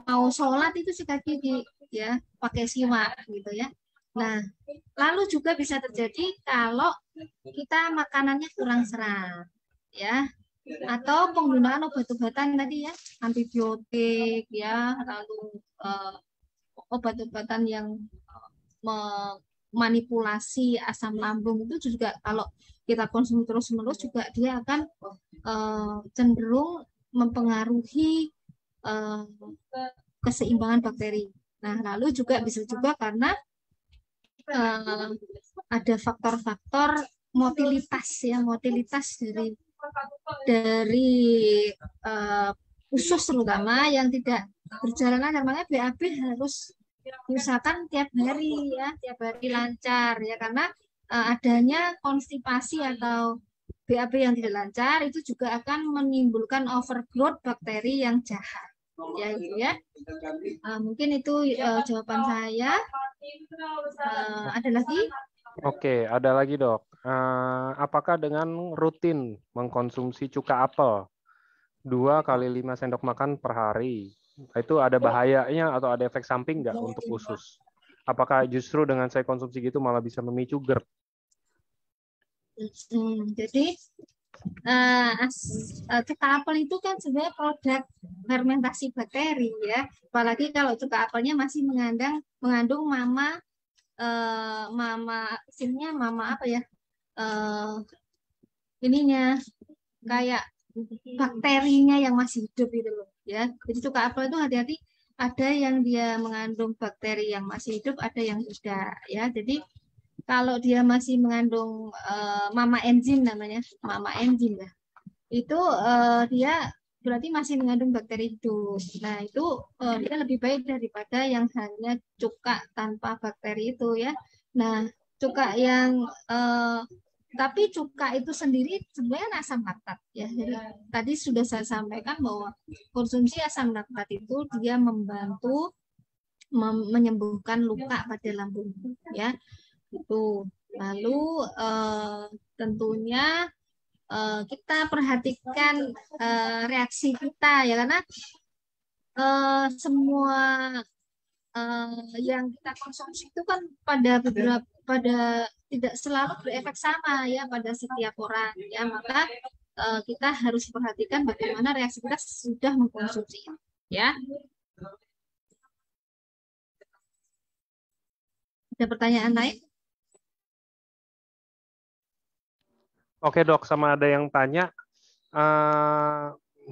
mau sholat itu sikat gigi ya, pakai siwak gitu ya. Nah, lalu juga bisa terjadi kalau kita makanannya kurang serat ya, atau penggunaan obat-obatan tadi ya, antibiotik ya, lalu obat-obatan yang manipulasi asam lambung itu juga kalau kita konsumsi terus-menerus juga dia akan cenderung mempengaruhi keseimbangan bakteri. Nah, lalu juga bisa juga karena ada faktor-faktor motilitas ya, motilitas dari usus terutama yang tidak berjalan lancar. Makanya BAB harus diusahakan tiap hari ya, tiap hari lancar ya, karena adanya konstipasi atau BAB yang tidak lancar itu juga akan menimbulkan overgrowth bakteri yang jahat ya, gitu ya. Mungkin itu jawaban saya. Ada lagi? Oke, ada lagi dok. Apakah dengan rutin mengkonsumsi cuka apel 2 kali 5 sendok makan per hari, itu ada bahayanya atau ada efek samping nggak untuk usus? Apakah justru dengan saya konsumsi gitu malah bisa memicu GERD? Jadi cuka apel itu kan sebenarnya produk fermentasi bakteri ya, apalagi kalau cuka apelnya masih mengandung mama apa ya, ininya kayak bakterinya yang masih hidup itu loh ya. Jadi cuka apel itu hati-hati, ada yang dia mengandung bakteri yang masih hidup, ada yang tidak ya. Jadi kalau dia masih mengandung mama enzim namanya, mama enzim ya, itu dia berarti masih mengandung bakteri hidup. Nah itu dia lebih baik daripada yang hanya cuka tanpa bakteri itu ya. Nah cuka yang tapi cuka itu sendiri sebenarnya asam laktat ya. Jadi tadi sudah saya sampaikan bahwa konsumsi asam laktat itu dia membantu menyembuhkan luka pada lambung ya. Itu. Lalu tentunya kita perhatikan reaksi kita ya, karena semua yang kita konsumsi itu kan pada tidak selalu berefek sama ya pada setiap orang ya. Maka kita harus perhatikan bagaimana reaksi kita sudah mengkonsumsi. Ya, ada pertanyaan lain? Oke dok, sama ada yang tanya,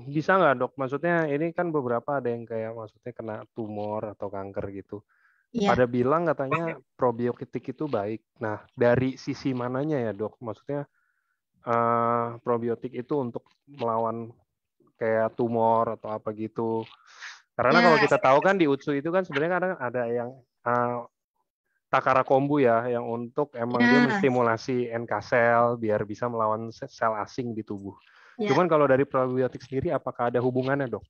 bisa nggak dok? Maksudnya ini kan beberapa ada yang kayak maksudnya kena tumor atau kanker gitu. Ya, Pada bilang katanya probiotik itu baik. Nah, dari sisi mananya ya dok? Maksudnya probiotik itu untuk melawan kayak tumor atau apa gitu. Karena kalau ya, kita tahu kan di UTSU itu kan sebenarnya kadang ada yang Takara kombu ya, yang untuk emang dia ya, menstimulasi NK sel biar bisa melawan sel asing di tubuh. ya. Cuman kalau dari probiotik sendiri, apakah ada hubungannya dok?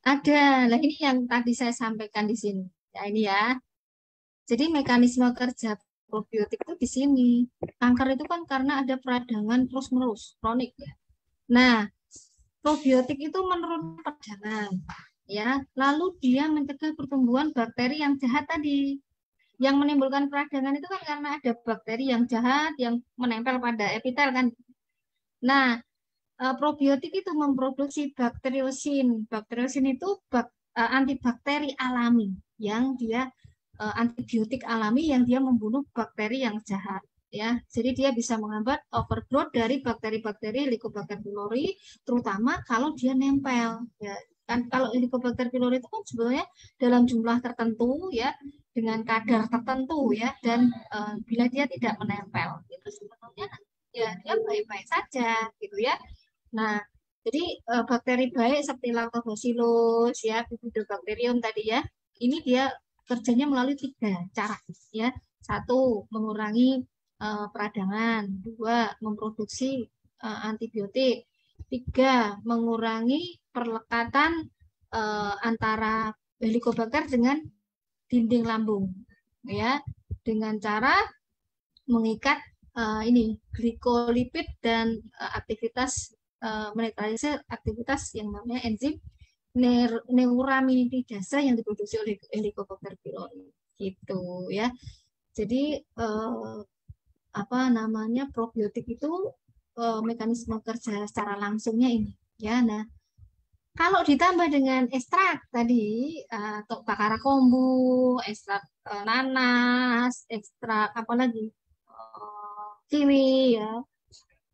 Ada. Nah, ini yang tadi saya sampaikan di sini. Ya, ini ya. Jadi mekanisme kerja probiotik itu di sini. Kanker itu kan karena ada peradangan terus-menerus, kronik ya. Nah, probiotik itu menurunkan peradangan, ya. Lalu dia mencegah pertumbuhan bakteri yang jahat tadi. Yang menimbulkan peradangan itu kan karena ada bakteri yang jahat yang menempel pada epitel kan. Nah, probiotik itu memproduksi bakteriosin. Bakteriosin itu antibakteri alami yang dia antibiotik alami yang dia membunuh bakteri yang jahat ya. Jadi dia bisa menghambat overgrowth dari bakteri-bakteri Helicobacter pylori terutama kalau dia nempel ya. Kan kalau Helicobacter pylori itu kan sebenarnya dalam jumlah tertentu ya dengan kadar tertentu ya dan bila dia tidak menempel itu sebenarnya ya dia baik-baik saja gitu ya. Nah, jadi bakteri baik seperti Lactobacillus ya, Bifidobacterium tadi ya, ini dia kerjanya melalui 3 cara ya. Satu, mengurangi peradangan. Dua, memproduksi antibiotik. Tiga, mengurangi perlekatan antara Helicobacter dengan dinding lambung ya, dengan cara mengikat ini glikolipid dan aktivitas menetralisir aktivitas yang namanya enzim neuraminidase yang diproduksi oleh Helicobacter pylori gitu ya. Jadi apa namanya probiotik itu mekanisme kerja secara langsungnya ini ya. Nah, kalau ditambah dengan ekstrak tadi atau Takara kombu, ekstrak nanas, ekstrak apa lagi? Kiwi ya,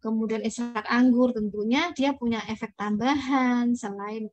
kemudian ekstrak anggur tentunya dia punya efek tambahan selain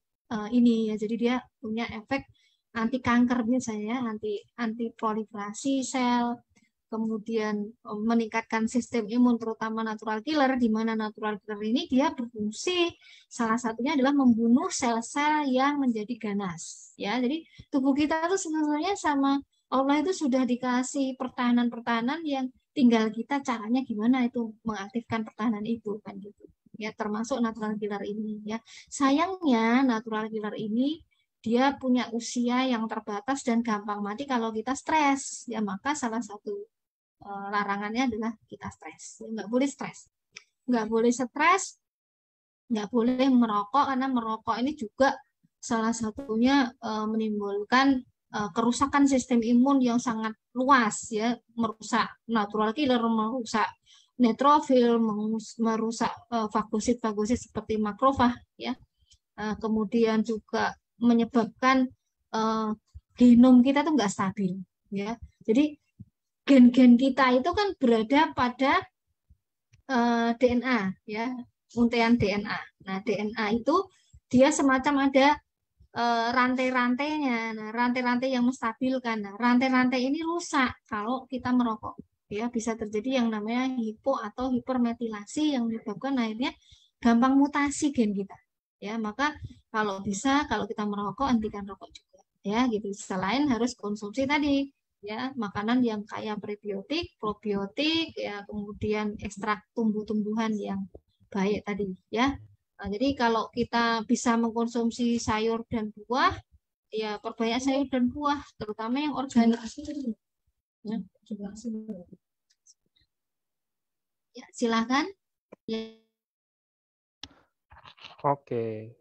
ini ya. Jadi dia punya efek anti kanker biasanya ya, anti anti proliferasi sel, kemudian meningkatkan sistem imun terutama natural killer di mana natural killer ini dia berfungsi salah satunya adalah membunuh sel-sel yang menjadi ganas ya. Jadi tubuh kita tuh sebenarnya sama Allah itu sudah dikasih pertahanan-pertahanan yang tinggal kita caranya gimana itu mengaktifkan pertahanan itu kan gitu ya, termasuk natural killer ini ya. Sayangnya natural killer ini dia punya usia yang terbatas dan gampang mati kalau kita stres ya, maka salah satu larangannya adalah kita stres. Nggak boleh stres, nggak boleh stres, nggak boleh merokok karena merokok ini juga salah satunya menimbulkan kerusakan sistem imun yang sangat luas ya, merusak natural killer, merusak neutrofil, merusak fagosit-fagosit seperti makrofag ya. Kemudian juga menyebabkan uh, genom kita tuh nggak stabil ya. Jadi gen-gen kita itu kan berada pada DNA ya, untaian DNA. Nah, DNA itu dia semacam ada rantai-rantainya. Nah, rantai-rantai yang menstabilkan. Nah, rantai-rantai ini rusak kalau kita merokok. Ya, bisa terjadi yang namanya hipo atau hipermetilasi yang menyebabkan akhirnya gampang mutasi gen kita. Ya, maka kalau bisa kalau kita merokok hentikan rokok juga. Ya, gitu. Selain harus konsumsi tadi ya makanan yang kaya prebiotik, probiotik ya, kemudian ekstrak tumbuh-tumbuhan yang baik tadi ya. Nah, jadi kalau kita bisa mengkonsumsi sayur dan buah, ya perbanyak sayur dan buah, terutama yang organik. Ya, ya silakan. Ya, Oke.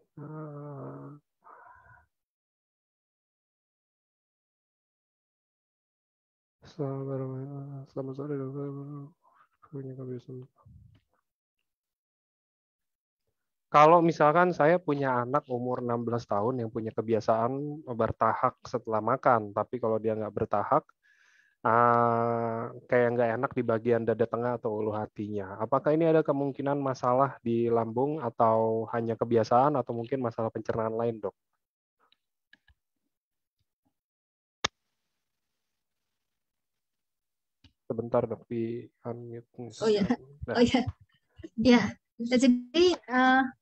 Selamat sore dokter. Punya kebiasaan Kalau misalkan saya punya anak umur 16 tahun yang punya kebiasaan bertahak setelah makan, tapi kalau dia nggak bertahak, kayak nggak enak di bagian dada tengah atau ulu hatinya. Apakah ini ada kemungkinan masalah di lambung atau hanya kebiasaan atau mungkin masalah pencernaan lain, Dok? Sebentar, Dok, di unmute. Oh ya, oh ya, ya. Jadi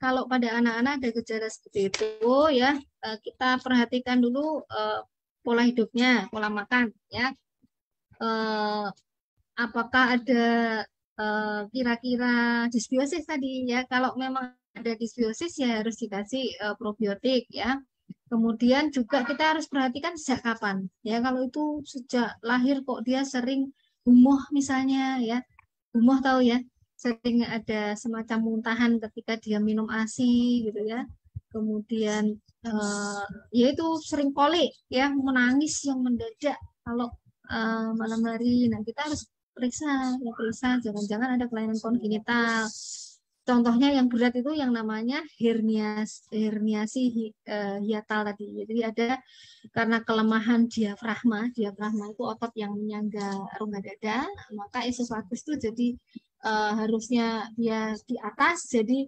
kalau pada anak-anak ada gejala seperti itu ya, kita perhatikan dulu pola hidupnya, pola makan ya. Apakah ada kira-kira disbiosis tadi ya? Kalau memang ada disbiosis ya harus dikasih probiotik ya. Kemudian juga kita harus perhatikan sejak kapan ya. Kalau itu sejak lahir kok dia sering gumoh misalnya ya, gumoh tahu ya, sering ada semacam muntahan ketika dia minum ASI gitu ya. Kemudian ya itu sering kolik ya, menangis yang mendadak kalau malam hari. Nah kita harus periksa, ya periksa, jangan-jangan ada kelainan kongenital. Contohnya yang berat itu yang namanya herniasi hiatal tadi. Jadi ada karena kelemahan diafragma, diafragma itu otot yang menyangga rongga dada, maka esophagus itu jadi harusnya dia di atas, jadi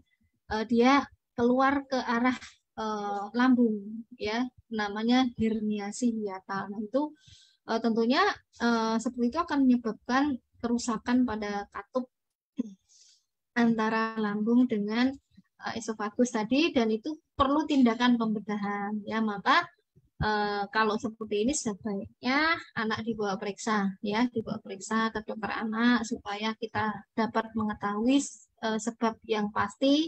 dia keluar ke arah lambung, ya, namanya herniasi hiatal. Nah itu tentunya seperti itu akan menyebabkan kerusakan pada katup antara lambung dengan esofagus tadi, dan itu perlu tindakan pembedahan ya. Maka kalau seperti ini sebaiknya anak dibawa periksa ya, dibawa periksa ke dokter anak supaya kita dapat mengetahui sebab yang pasti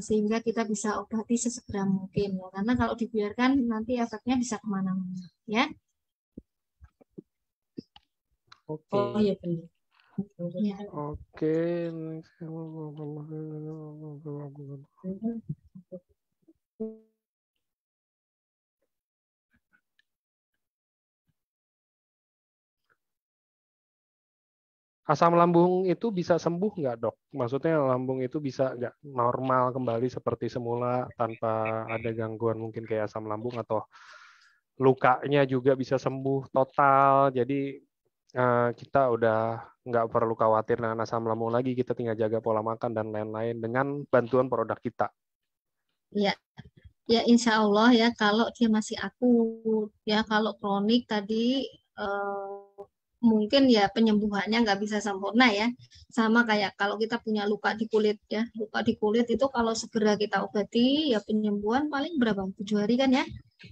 sehingga kita bisa obati sesegera mungkin ya. Karena kalau dibiarkan nanti efeknya bisa kemana-mana ya. Oke. Oh iya benar. Ya. Oke. Asam lambung itu bisa sembuh nggak, Dok? Maksudnya lambung itu bisa nggak normal kembali seperti semula tanpa ada gangguan mungkin kayak asam lambung, atau lukanya juga bisa sembuh total. Jadi kita udah nggak perlu khawatir dengan asam lambung lagi, kita tinggal jaga pola makan dan lain-lain dengan bantuan produk kita. Ya, ya insya Allah ya kalau dia masih akut ya, kalau kronik tadi mungkin ya penyembuhannya nggak bisa sempurna ya. Sama kayak kalau kita punya luka di kulit ya, luka di kulit itu kalau segera kita obati ya penyembuhan paling berapa? 7 hari kan ya.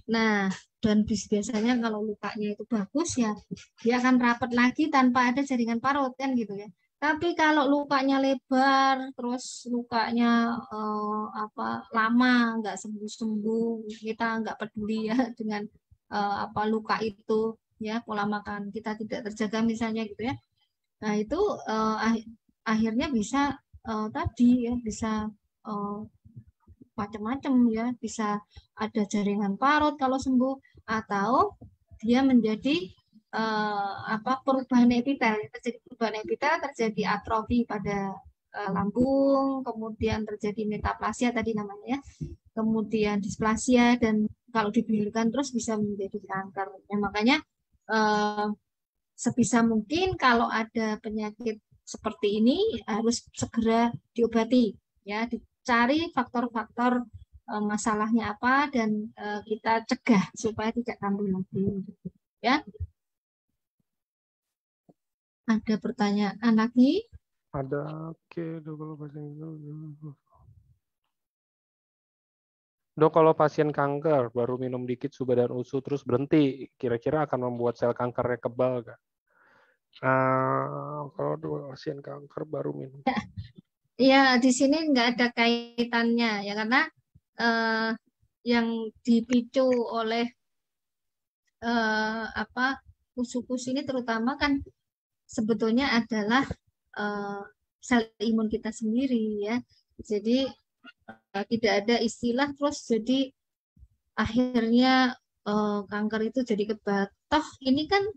Nah, dan biasanya kalau lukanya itu bagus ya, dia akan rapat lagi tanpa ada jaringan parut kan gitu ya. Tapi kalau lukanya lebar, terus lukanya lama nggak sembuh-sembuh, kita nggak peduli ya dengan apa luka itu ya, pola makan kita tidak terjaga misalnya gitu ya. Nah itu akhirnya bisa tadi ya bisa eh, macam-macam ya, bisa ada jaringan parut kalau sembuh, atau dia menjadi perubahan epitel, terjadi perubahan epitel, terjadi atrofi pada lambung, kemudian terjadi metaplasia tadi namanya ya, kemudian displasia, dan kalau dibiarkan terus bisa menjadi kanker. Ya, makanya eh, sebisa mungkin kalau ada penyakit seperti ini harus segera diobati ya, dicari faktor-faktor masalahnya apa, dan kita cegah supaya tidak kambuh lagi ya. Ada pertanyaan lagi? Ada, oke, Dok, kalau pasien kanker baru minum dikit suba dan usu terus berhenti, kira-kira akan membuat sel kankernya kebal nggak? Kalau pasien kanker baru minum. Ya, di sini nggak ada kaitannya ya, karena eh, yang dipicu oleh apa kusu-kusu ini terutama kan sebetulnya adalah eh, sel imun kita sendiri ya. Jadi tidak ada istilah terus jadi akhirnya kanker itu jadi kebal. Toh ini kan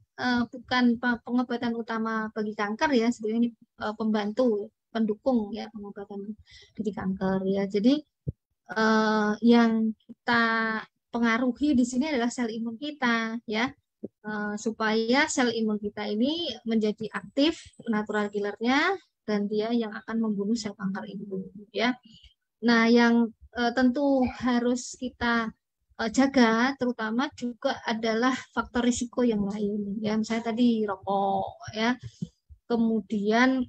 bukan pengobatan utama bagi kanker ya, sebenarnya ini pembantu, pendukung ya pengobatan bagi kanker ya. Jadi yang kita pengaruhi di sini adalah sel imun kita, ya. Supaya sel imun kita ini menjadi aktif, natural killernya, dan dia yang akan membunuh sel kanker itu, ya. Nah, yang tentu harus kita jaga, terutama juga adalah faktor risiko yang lain, ya. Misalnya tadi rokok, ya. Kemudian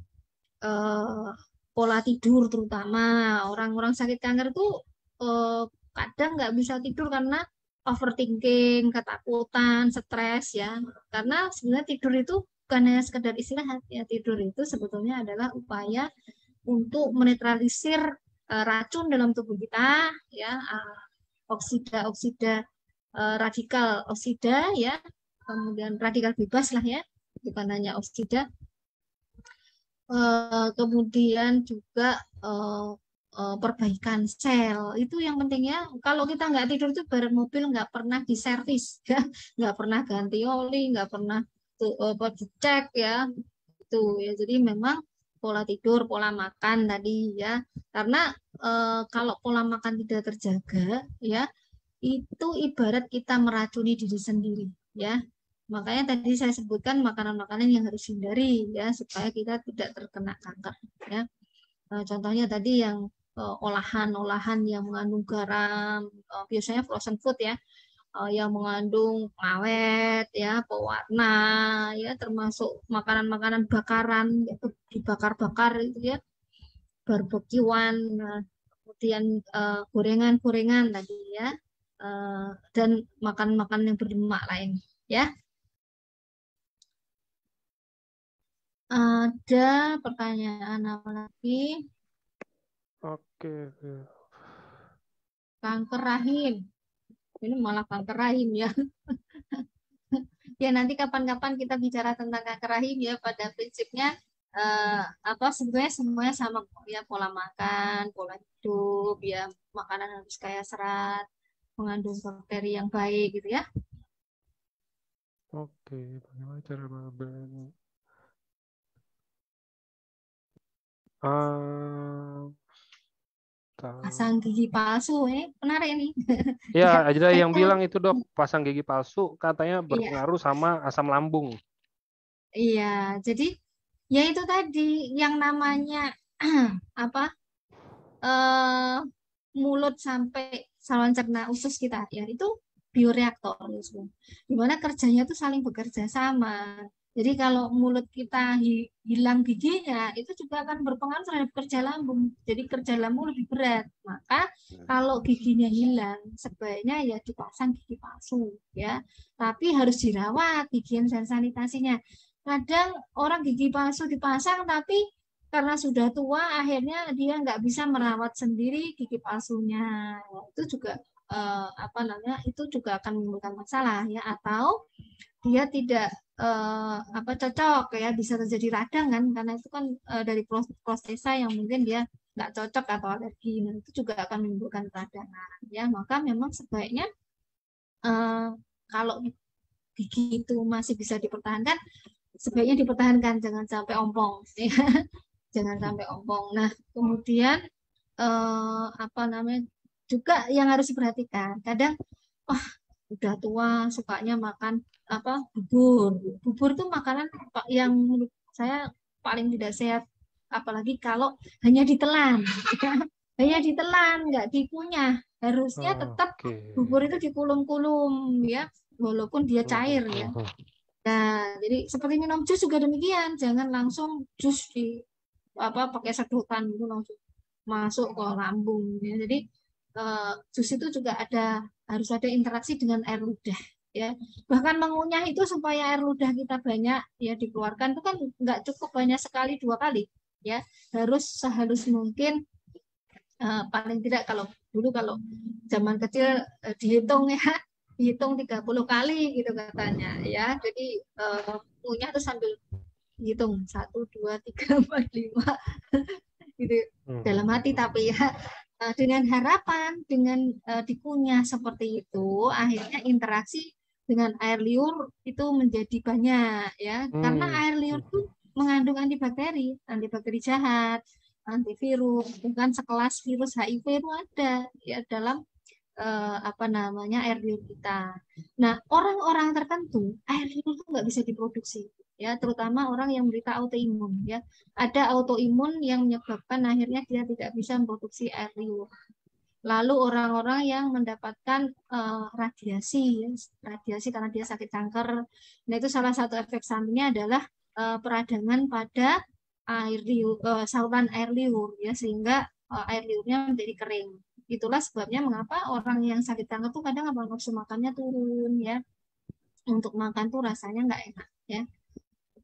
pola tidur, terutama orang-orang sakit kanker itu kadang nggak bisa tidur karena overthinking, ketakutan, stres, ya. Karena sebenarnya tidur itu bukan hanya sekedar istirahat, ya. Tidur itu sebetulnya adalah upaya untuk menetralisir racun dalam tubuh kita, ya, oksida radikal oksida, ya, kemudian radikal bebas lah, ya, bukan hanya oksida. Kemudian juga perbaikan sel itu yang pentingnya. Kalau kita nggak tidur itu barang mobil nggak pernah diservis, ya, nggak pernah ganti oli, nggak pernah dicek, ya, itu, ya. Jadi memang pola tidur, pola makan tadi, ya, karena kalau pola makan tidak terjaga, ya, itu ibarat kita meracuni diri sendiri, ya. Makanya tadi saya sebutkan makanan-makanan yang harus hindari, ya, supaya kita tidak terkena kanker, ya. Contohnya tadi yang olahan-olahan yang mengandung garam, biasanya frozen food, ya, yang mengandung pengawet, ya, pewarna, ya, termasuk makanan-makanan bakaran, yaitu dibakar-bakar itu, ya, barbekyuan, kemudian gorengan-gorengan tadi, ya, dan makan-makan yang berlemak lain, ya. Ada pertanyaan apa lagi? Oke. Kanker rahim. Ini malah kanker rahim, ya. Ya, nanti kapan-kapan kita bicara tentang kanker rahim, ya. Pada prinsipnya sebenarnya semuanya sama, ya. Pola makan, pola hidup, ya. Makanan harus kaya serat, mengandung bakteri yang baik, gitu, ya. Oke, bagaimana cara Pasang gigi palsu, menarik ini. ya, Ya, ada yang kayaknya, bilang itu dok, pasang gigi palsu katanya iya, berpengaruh sama asam lambung. iya. Jadi ya itu tadi yang namanya apa eh, mulut sampai saluran cerna usus kita, ya, itu bioreaktor, ya, dimana kerjanya tuh saling bekerja sama. Jadi kalau mulut kita hilang giginya, itu juga akan berpengaruh terhadap kerja lambung. Jadi kerja lambung lebih berat. Maka kalau giginya hilang, sebaiknya ya dipasang gigi palsu, ya. Tapi harus dirawat higien dan sanitasinya. Kadang orang gigi palsu dipasang, tapi karena sudah tua akhirnya dia nggak bisa merawat sendiri gigi palsunya. Itu juga itu juga akan menimbulkan masalah, ya. Atau dia tidak cocok, ya, bisa terjadi radang kan, karena itu kan dari prostesa yang mungkin dia nggak cocok atau alergi. Nah, itu juga akan menimbulkan radangan, ya. Maka memang sebaiknya kalau gigi itu masih bisa dipertahankan, sebaiknya dipertahankan, jangan sampai ompong, ya. Jangan sampai ompong. Nah, kemudian juga yang harus diperhatikan, kadang udah tua sukanya makan bubur. Bubur itu makanan yang menurut saya paling tidak sehat, apalagi kalau hanya ditelan. Hanya ditelan, nggak dikunyah. Harusnya tetap bubur itu dikulum-kulum, ya, walaupun dia cair, ya. Nah, jadi seperti minum jus juga demikian, jangan langsung jus pakai sedotan itu langsung masuk ke lambung, ya. Jadi jus itu juga harus ada interaksi dengan air ludah, ya. Bahkan mengunyah itu supaya air ludah kita banyak, ya, dikeluarkan itu kan nggak cukup banyak sekali 2 kali, ya. Harus sehalus mungkin, paling tidak kalau dulu kalau zaman kecil dihitung, ya, dihitung 30 kali gitu katanya, ya. Jadi ngunyah itu sambil hitung 1, 2, 3, 4, 5 gitu dalam hati, tapi ya dengan harapan dengan dikunyah seperti itu akhirnya interaksi dengan air liur itu menjadi banyak, ya, karena air liur itu mengandung antibakteri jahat, antivirus, bukan sekelas virus HIV itu ada ya dalam apa namanya air liur kita. Nah, orang-orang tertentu air liur itu nggak bisa diproduksi, ya, terutama orang yang menderita autoimun, ya. Ada autoimun yang menyebabkan akhirnya dia tidak bisa memproduksi air liur. Lalu orang-orang yang mendapatkan radiasi, ya, radiasi karena dia sakit kanker. Nah, itu salah satu efek sampingnya adalah peradangan pada air liur, saluran air liur, ya, sehingga air liurnya menjadi kering. Itulah sebabnya mengapa orang yang sakit kanker tuh kadang apa nafsu makannya turun, ya. Untuk makan tuh rasanya nggak enak, ya.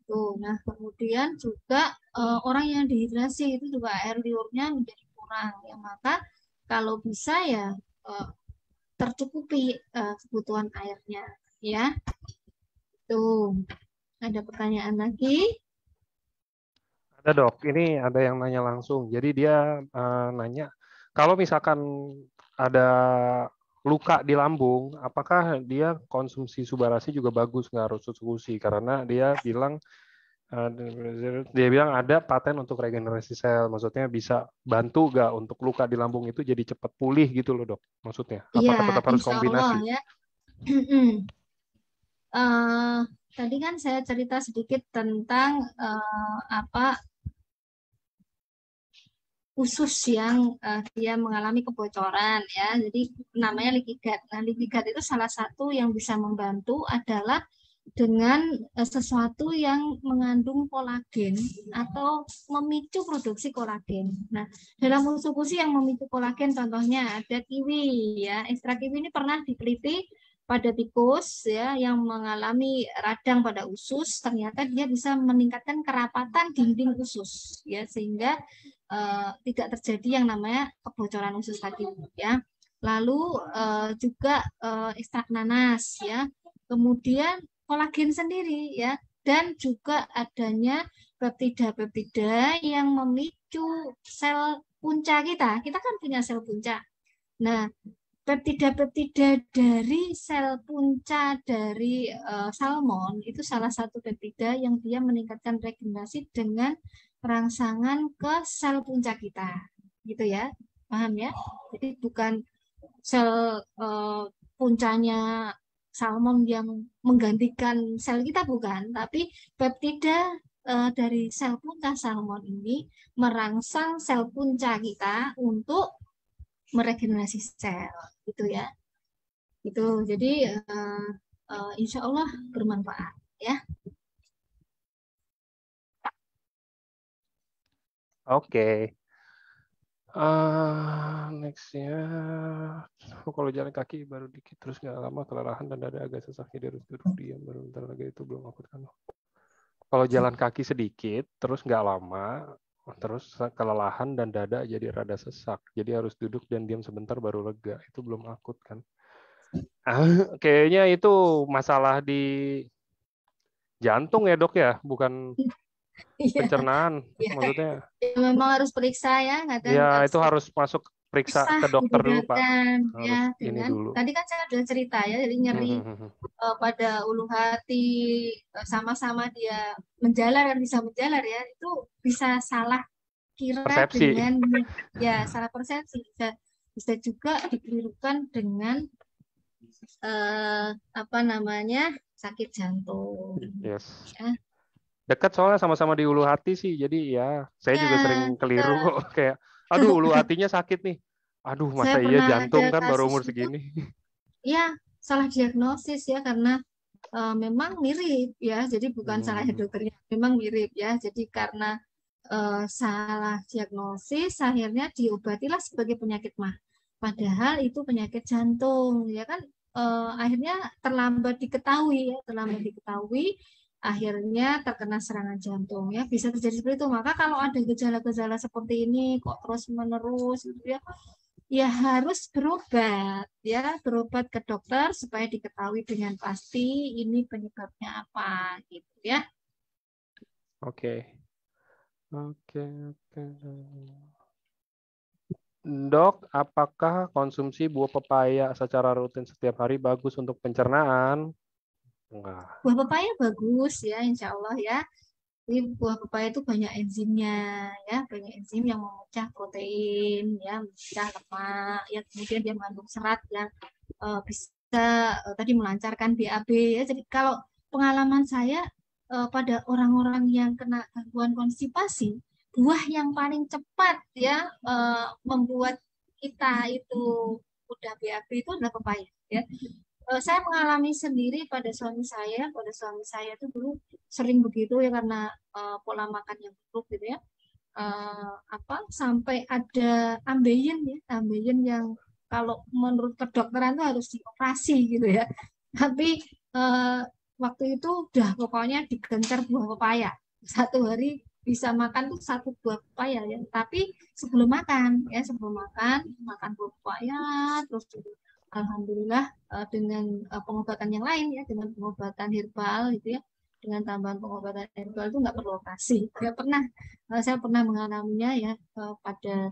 Tuh. Nah, kemudian juga orang yang dehidrasi itu juga air liurnya menjadi kurang, ya. Maka kalau bisa ya tercukupi kebutuhan airnya, ya. Tuh. Ada pertanyaan lagi? Ada dok, ini ada yang nanya langsung. Jadi dia nanya, kalau misalkan ada luka di lambung, apakah dia konsumsi Subarasi juga bagus, nggak harus substitusi? Karena dia bilang ada paten untuk regenerasi sel, maksudnya bisa bantu nggak untuk luka di lambung itu jadi cepat pulih gitu loh dok, maksudnya? Iya, Apakah tetap harus insya Allah, kombinasi? ya. Tadi kan saya cerita sedikit tentang apa usus yang dia mengalami kebocoran, ya. Jadi namanya leaky gut. Nah, leaky gut itu salah satu yang bisa membantu adalah dengan sesuatu yang mengandung kolagen atau memicu produksi kolagen. Nah, dalam usus yang memicu kolagen contohnya ada kiwi, ya. Ekstrak kiwi ini pernah diteliti pada tikus, ya, yang mengalami radang pada usus, ternyata dia bisa meningkatkan kerapatan dinding usus, ya, sehingga tidak terjadi yang namanya kebocoran usus tadi, ya. Lalu juga ekstrak nanas, ya. Kemudian kolagen sendiri, ya, dan juga adanya peptida-peptida yang memicu sel punca kita. Kita kan punya sel punca. Nah, peptida-peptida dari sel punca dari salmon itu salah satu peptida yang dia meningkatkan regenerasi dengan rangsangan ke sel punca kita, gitu ya, paham ya? Jadi bukan sel puncanya salmon yang menggantikan sel kita, bukan, tapi peptida dari sel punca salmon ini merangsang sel punca kita untuk meregenerasi sel, gitu ya. Itu jadi insya Allah bermanfaat, ya. Oke. Nextnya, kalau jalan kaki baru dikit terus nggak lama kelelahan dan dada agak sesak jadi harus duduk diam baru bentar lagi itu belum aku kan. Kalau jalan kaki sedikit terus nggak lama terus kelelahan dan dada jadi rada sesak jadi harus duduk dan diam sebentar baru lega itu belum akut kan? Kayaknya itu masalah di jantung ya dok ya bukan pencernaan maksudnya. Ya, memang harus periksa, ya, kadang Ya harus itu harus masuk periksa ke dokter dulu Pak. dibedakan, ya, Harus ini dengan dulu. tadi kan saya sudah cerita, ya, jadi nyeri pada ulu hati sama-sama dia menjalar dan bisa menjalar, ya, itu bisa salah kira Persepsi. dengan, ya, salah persepsi, bisa juga dikelirukan dengan apa namanya sakit jantung. Yes. Ya. Dekat soalnya sama-sama di ulu hati sih. Jadi ya saya juga sering keliru kok kayak aduh ulu hatinya sakit nih. Aduh masa Saya iya pernah jantung ada kan baru kasus umur itu, segini. ya, salah diagnosis, ya, karena memang mirip, ya, jadi bukan salah dokternya, memang mirip, ya, jadi karena salah diagnosis akhirnya diobatilah sebagai penyakit mah, padahal itu penyakit jantung, ya kan, akhirnya terlambat diketahui, ya, akhirnya terkena serangan jantung, ya, bisa terjadi seperti itu. Maka kalau ada gejala-gejala seperti ini kok terus menerus gitu, ya, ya harus berobat, ya, berobat ke dokter supaya diketahui dengan pasti ini penyebabnya apa, gitu, ya. Oke. Dok, apakah konsumsi buah pepaya secara rutin setiap hari bagus untuk pencernaan? Enggak. Buah pepaya bagus, ya, insya Allah, ya. Jadi buah pepaya itu banyak enzimnya, ya, banyak enzim yang memecah protein, ya, memecah lemak, ya, kemudian dia mengandung serat yang bisa tadi melancarkan BAB, ya. Jadi kalau pengalaman saya pada orang-orang yang kena gangguan konstipasi, buah yang paling cepat ya membuat kita itu udah BAB itu adalah pepaya, ya. Saya mengalami sendiri pada suami saya itu dulu sering begitu ya karena pola makan yang buruk gitu ya. Apa sampai ada ambeien ya, ambeien yang kalau menurut kedokteran itu harus dioperasi gitu ya. Tapi waktu itu udah pokoknya digencar buah pepaya. Satu hari bisa makan tuh satu buah pepaya ya. Tapi sebelum makan makan buah pepaya terus alhamdulillah dengan pengobatan yang lain ya, dengan pengobatan herbal gitu ya, dengan tambahan pengobatan herbal itu nggak perlu operasi. Nggak pernah, saya pernah mengalaminya ya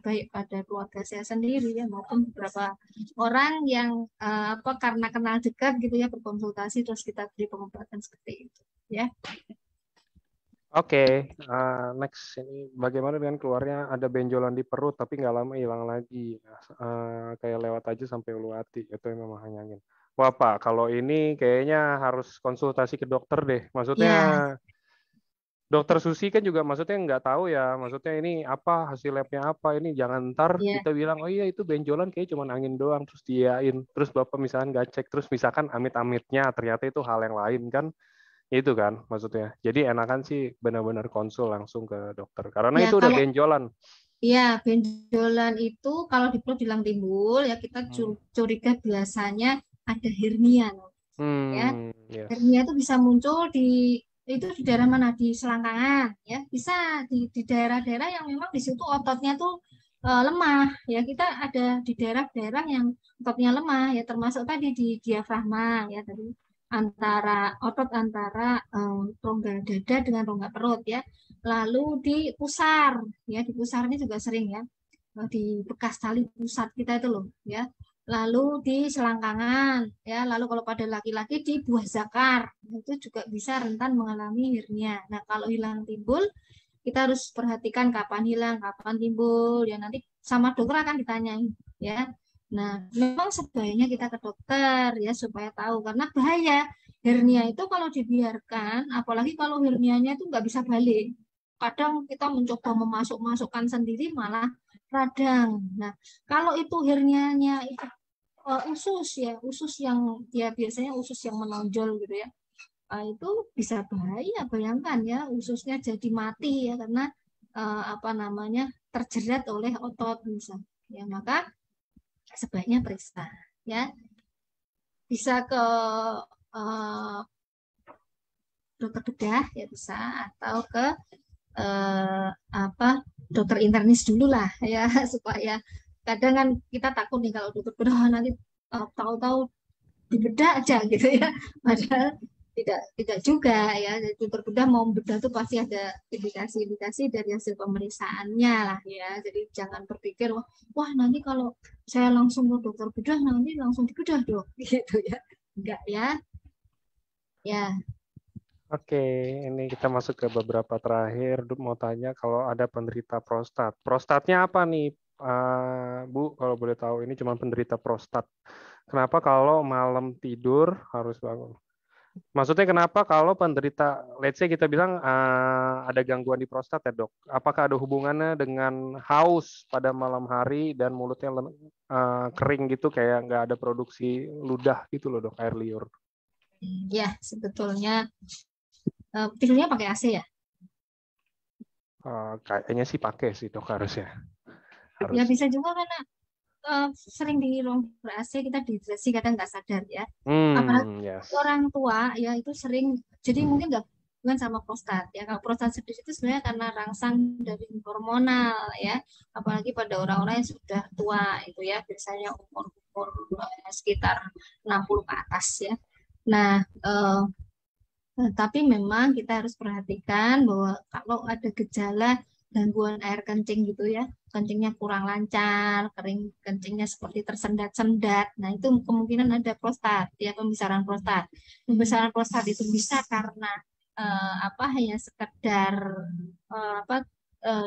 baik pada keluarga saya sendiri ya maupun beberapa orang yang apa karena kenal dekat gitu ya berkonsultasi terus kita beri pengobatan seperti itu ya. Oke, next ini bagaimana dengan keluarnya ada benjolan di perut tapi nggak lama hilang lagi, kayak lewat aja sampai ulu hati, itu yang memang hanyangin. Wah Pak, kalau ini kayaknya harus konsultasi ke dokter deh. Maksudnya Ya, dokter Susi kan juga maksudnya nggak tahu ya, maksudnya ini apa hasil labnya apa, ini jangan ntar ya, kita bilang oh iya itu benjolan kayak cuma angin doang terus diain, terus bapak misalkan nggak cek, terus misalkan amit-amitnya ternyata itu hal yang lain kan, itu kan maksudnya. Jadi enakan sih benar-benar konsul langsung ke dokter karena ya itu udah kalau benjolan. ya benjolan itu kalau di perut bilang timbul ya kita Hmm, curiga biasanya ada hernia ya. yes. Hernia itu bisa muncul di daerah mana? Di selangkangan, ya. Bisa di daerah-daerah yang memang di situ ototnya tuh lemah, ya. Kita ada di daerah-daerah yang ototnya lemah, ya. Termasuk tadi di diafragma, ya. Tadi antara rongga dada dengan rongga perut, ya. Lalu di pusar, ya. Di pusar ini juga sering, ya. Di bekas tali pusat kita itu loh, ya. Lalu di selangkangan, ya. Lalu kalau pada laki-laki di buah zakar, itu juga bisa rentan mengalami hernia. Nah, kalau hilang timbul, kita harus perhatikan kapan hilang, kapan timbul, ya nanti sama dokter akan ditanyain, ya. Nah, memang sebaiknya kita ke dokter ya supaya tahu karena bahaya hernia itu kalau dibiarkan, apalagi kalau hernianya itu nggak bisa balik. Kadang kita mencoba memasukkan sendiri malah radang. Nah, kalau itu hernianya itu usus yang ya biasanya usus yang menonjol gitu ya. Itu bisa bahaya, bayangkan ya ususnya jadi mati ya karena apa namanya terjerat oleh otot misalnya. Ya, maka sebaiknya periksa ya. Bisa ke eh, dokter bedah ya bisa atau ke apa dokter internis dulu lah ya supaya kadang kan kita takut nih kalau dokter bedah nanti tahu-tahu dibedah aja gitu ya padahal tidak juga ya jadi dokter bedah mau bedah tuh pasti ada indikasi-indikasi dari hasil pemeriksaannya lah ya jadi jangan berpikir wah nanti kalau saya langsung ke dokter bedah nanti langsung dibedah dong gitu ya enggak ya ya Oke, ini kita masuk ke beberapa terakhir. Mau tanya kalau ada penderita prostat. Prostatnya apa nih, Bu? Kalau boleh tahu, ini cuma penderita prostat. Kenapa kalau malam tidur harus bangun? Maksudnya kenapa kalau penderita, let's say kita bilang ada gangguan di prostat ya dok, apakah ada hubungannya dengan haus pada malam hari dan mulutnya kering gitu kayak nggak ada produksi ludah gitu loh dok, air liur? ya sebetulnya tidurnya pakai AC ya Kayaknya sih pakai sih dok harusnya. ya Harus. bisa juga karena sering di ruang ber-AC kita dehidrasi kadang nggak sadar ya. Apalagi Yes. orang tua ya itu sering jadi mungkin nggak bukan sama prostat ya. Kalau prostat sendiri itu sebenarnya karena rangsang dari hormonal ya. Apalagi pada orang-orang yang sudah tua itu ya biasanya umur-umur sekitar 60 ke atas ya. Nah, tapi memang kita harus perhatikan bahwa kalau ada gejala gangguan air kencing gitu ya, kencingnya kurang lancar, kering kencingnya seperti tersendat-sendat. Nah, itu kemungkinan ada prostat, ya pembesaran prostat. Pembesaran prostat itu bisa karena apa hanya sekedar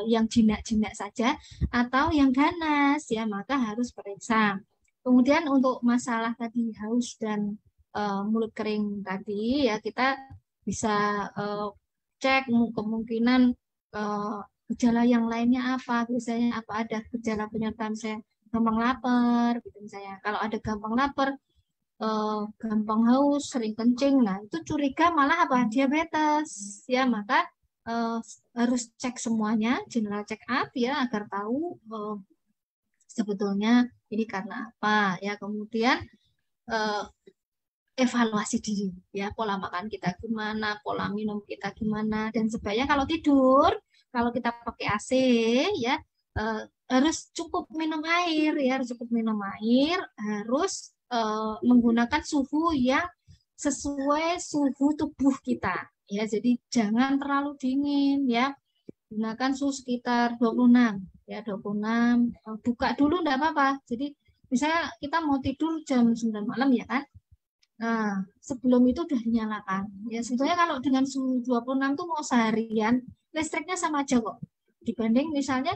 yang jinak-jinak saja atau yang ganas ya, maka harus periksa. Kemudian untuk masalah tadi haus dan mulut kering tadi ya, kita bisa cek kemungkinan eh, gejala yang lainnya apa. Biasanya apa ada gejala penyertaan saya gampang lapar gitu misalnya. Kalau ada gampang lapar, gampang haus, sering kencing, nah itu curiga malah apa diabetes ya, maka eh, harus cek semuanya, general check up ya, agar tahu sebetulnya ini karena apa ya. Kemudian eh, evaluasi diri ya, pola makan kita gimana, pola minum kita gimana, dan sebaiknya kalau tidur, kalau kita pakai AC ya, eh, harus cukup minum air ya, harus cukup minum air, harus menggunakan suhu yang sesuai suhu tubuh kita ya, jadi jangan terlalu dingin ya, gunakan suhu sekitar 26 ya, 26, buka dulu enggak apa-apa. Jadi misalnya kita mau tidur jam 9 malam ya kan. Nah, sebelum itu udah dinyalakan. Ya, sebetulnya kalau dengan suhu 26 tuh mau seharian, listriknya sama aja kok. Dibanding misalnya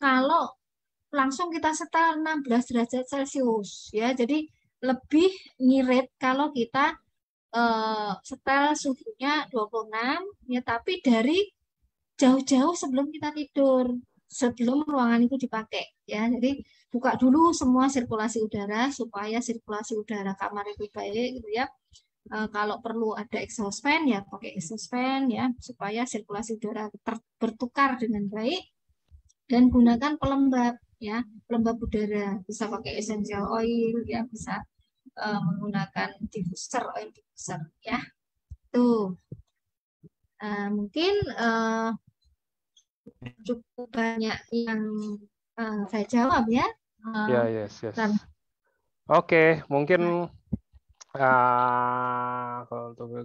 kalau langsung kita setel 16 derajat Celcius. Ya, jadi lebih ngirit kalau kita setel suhunya 26, ya, tapi dari jauh-jauh sebelum kita tidur, sebelum ruangan itu dipakai. Ya, jadi buka dulu semua sirkulasi udara supaya sirkulasi udara kamar itu baik gitu ya. Kalau perlu ada exhaust fan ya pakai exhaust fan ya, supaya sirkulasi udara bertukar dengan baik, dan gunakan pelembab ya, pelembab udara, bisa pakai essential oil ya, bisa menggunakan diffuser, oil diffuser ya. Tuh mungkin cukup banyak yang saya jawab ya. Ya, yes. Dan Oke, mungkin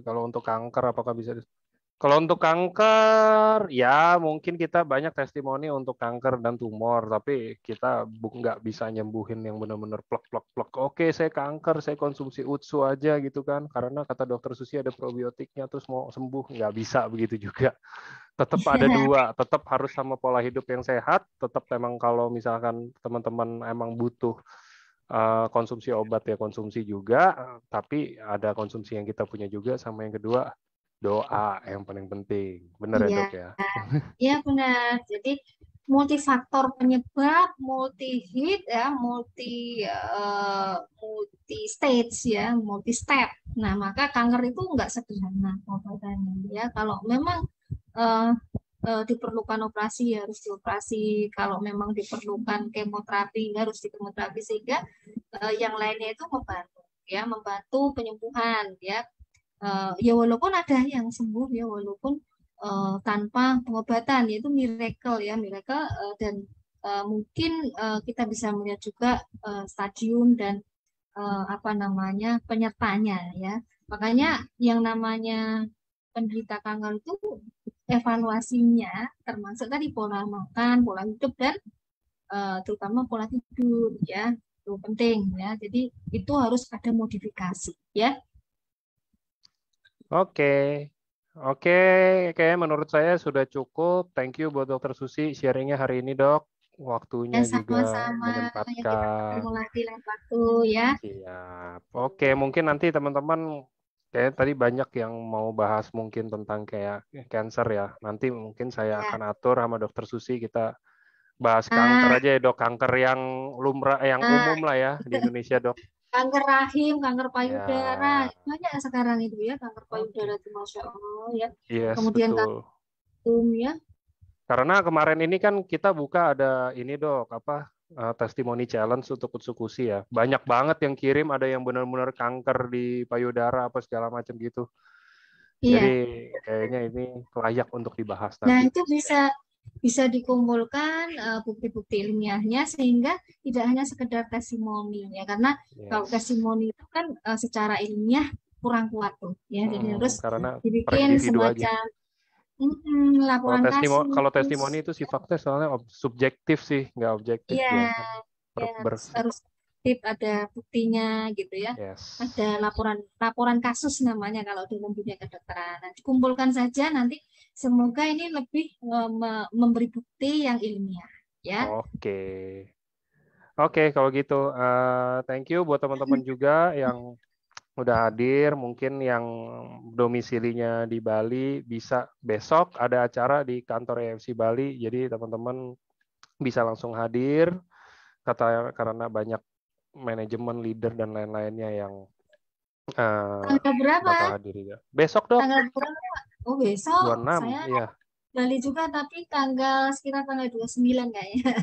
kalau untuk kanker apakah bisa? Kalau untuk kanker, ya mungkin kita banyak testimoni untuk kanker dan tumor, tapi kita nggak bisa nyembuhin yang benar-benar plek. Oke, saya kanker, saya konsumsi utsu aja gitu kan, karena kata dokter Susi ada probiotiknya, terus mau sembuh, nggak bisa begitu juga. Tetap ada dua, tetap harus sama pola hidup yang sehat, tetap emang kalau misalkan teman-teman emang butuh konsumsi obat ya konsumsi juga, tapi ada konsumsi yang kita punya juga, sama yang kedua doa yang paling penting. Benar ya iya, dok ya? iya benar. Jadi multifaktor penyebab, multi hit ya, multi stage ya, multi step. Nah, maka kanker itu enggak sederhana pengobatannya ya. Kalau memang eh, diperlukan operasi ya harus dioperasi. Kalau memang diperlukan kemoterapi harus dikemoterapi, sehingga yang lainnya itu membantu ya, membantu penyembuhan ya. Ya walaupun ada yang sembuh ya, walaupun tanpa pengobatan, yaitu miracle ya, miracle, dan mungkin kita bisa melihat juga stadium dan apa namanya penyertanya ya. Makanya yang namanya penderita kanker itu evaluasinya termasuk tadi pola makan, pola hidup, dan terutama pola tidur ya, itu penting ya. Jadi itu harus ada modifikasi ya. Oke. Oke, kayaknya menurut saya sudah cukup. Thank you buat Dokter Susi sharingnya hari ini, Dok. Waktunya Ya juga sama-sama, ya kita menyempatkan. ketemu lagi lain waktu ya. Siap. Oke, mungkin nanti teman-teman kayak tadi banyak yang mau bahas mungkin tentang kayak cancer ya. Nanti mungkin saya Ya. akan atur sama Dokter Susi, kita bahas kanker Ah, aja ya, Dok. Kanker yang lumrah, yang ah, umum lah ya di Indonesia, Dok. kanker rahim, kanker payudara, Ya. banyak sekarang itu ya, kanker payudara Oke. itu Masya Allah ya. Yes, Kemudian betul. kanker tum ya. Karena kemarin ini kan kita buka ada ini dok, apa testimoni challenge untuk Utsukusi ya. Banyak banget yang kirim, ada yang benar-benar kanker di payudara apa segala macam gitu. Jadi Iya. kayaknya ini layak untuk dibahas Nah, nanti. itu bisa bisa dikumpulkan bukti-bukti ilmiahnya, sehingga tidak hanya sekedar testimoni ya, karena kalau Yes. testimoni itu kan secara ilmiah kurang kuat tuh ya, jadi harus Karena per dibikin individu aja. semacam Kalau laporan kalau kasus. testimoni itu sifatnya soalnya subjektif sih, nggak objektif Iya, dia kan. ya harus tip, ada buktinya gitu ya. Yes. Ada laporan kasus namanya kalau dalam dunia kedokteran. Nah, dikumpulkan saja nanti semoga ini lebih memberi bukti yang ilmiah ya. Oke. Oke, kalau gitu thank you buat teman-teman juga yang udah hadir. Mungkin yang domisilinya di Bali bisa besok ada acara di kantor EFC Bali. Jadi teman-teman bisa langsung hadir karena banyak manajemen, leader dan lain-lainnya yang Tanggal berapa? bakal hadir ya. Besok, Dok. Tanggal berapa? Oh, besok 26, saya iya. Bali juga tapi sekitar tanggal 29 kayaknya.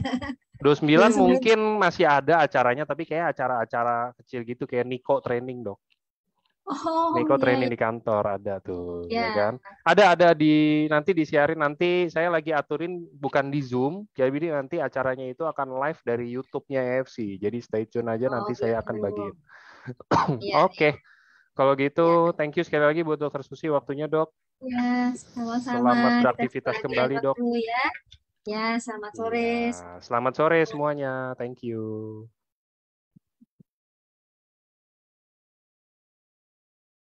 29 29. mungkin masih ada acaranya, tapi kayak acara-acara kecil gitu, kayak Niko training, Dok. Oh, Niko iya, training iya. di kantor ada tuh, ya Ya. kan? Ada nanti disiarin, nanti saya lagi aturin bukan di Zoom, jadi nanti acaranya itu akan live dari YouTube-nya EFC. Jadi stay tune aja, Oh, nanti saya akan gitu. bagiin. Iya, Oke, iya. kalau gitu Ya. thank you sekali lagi buat Dokter Susi waktunya, Dok. Ya, sama-sama. Selamat Kita jumpa beraktivitas lagi kembali, Dok. dulu ya. Ya, selamat Iya, sore. selamat sore semuanya. Thank you.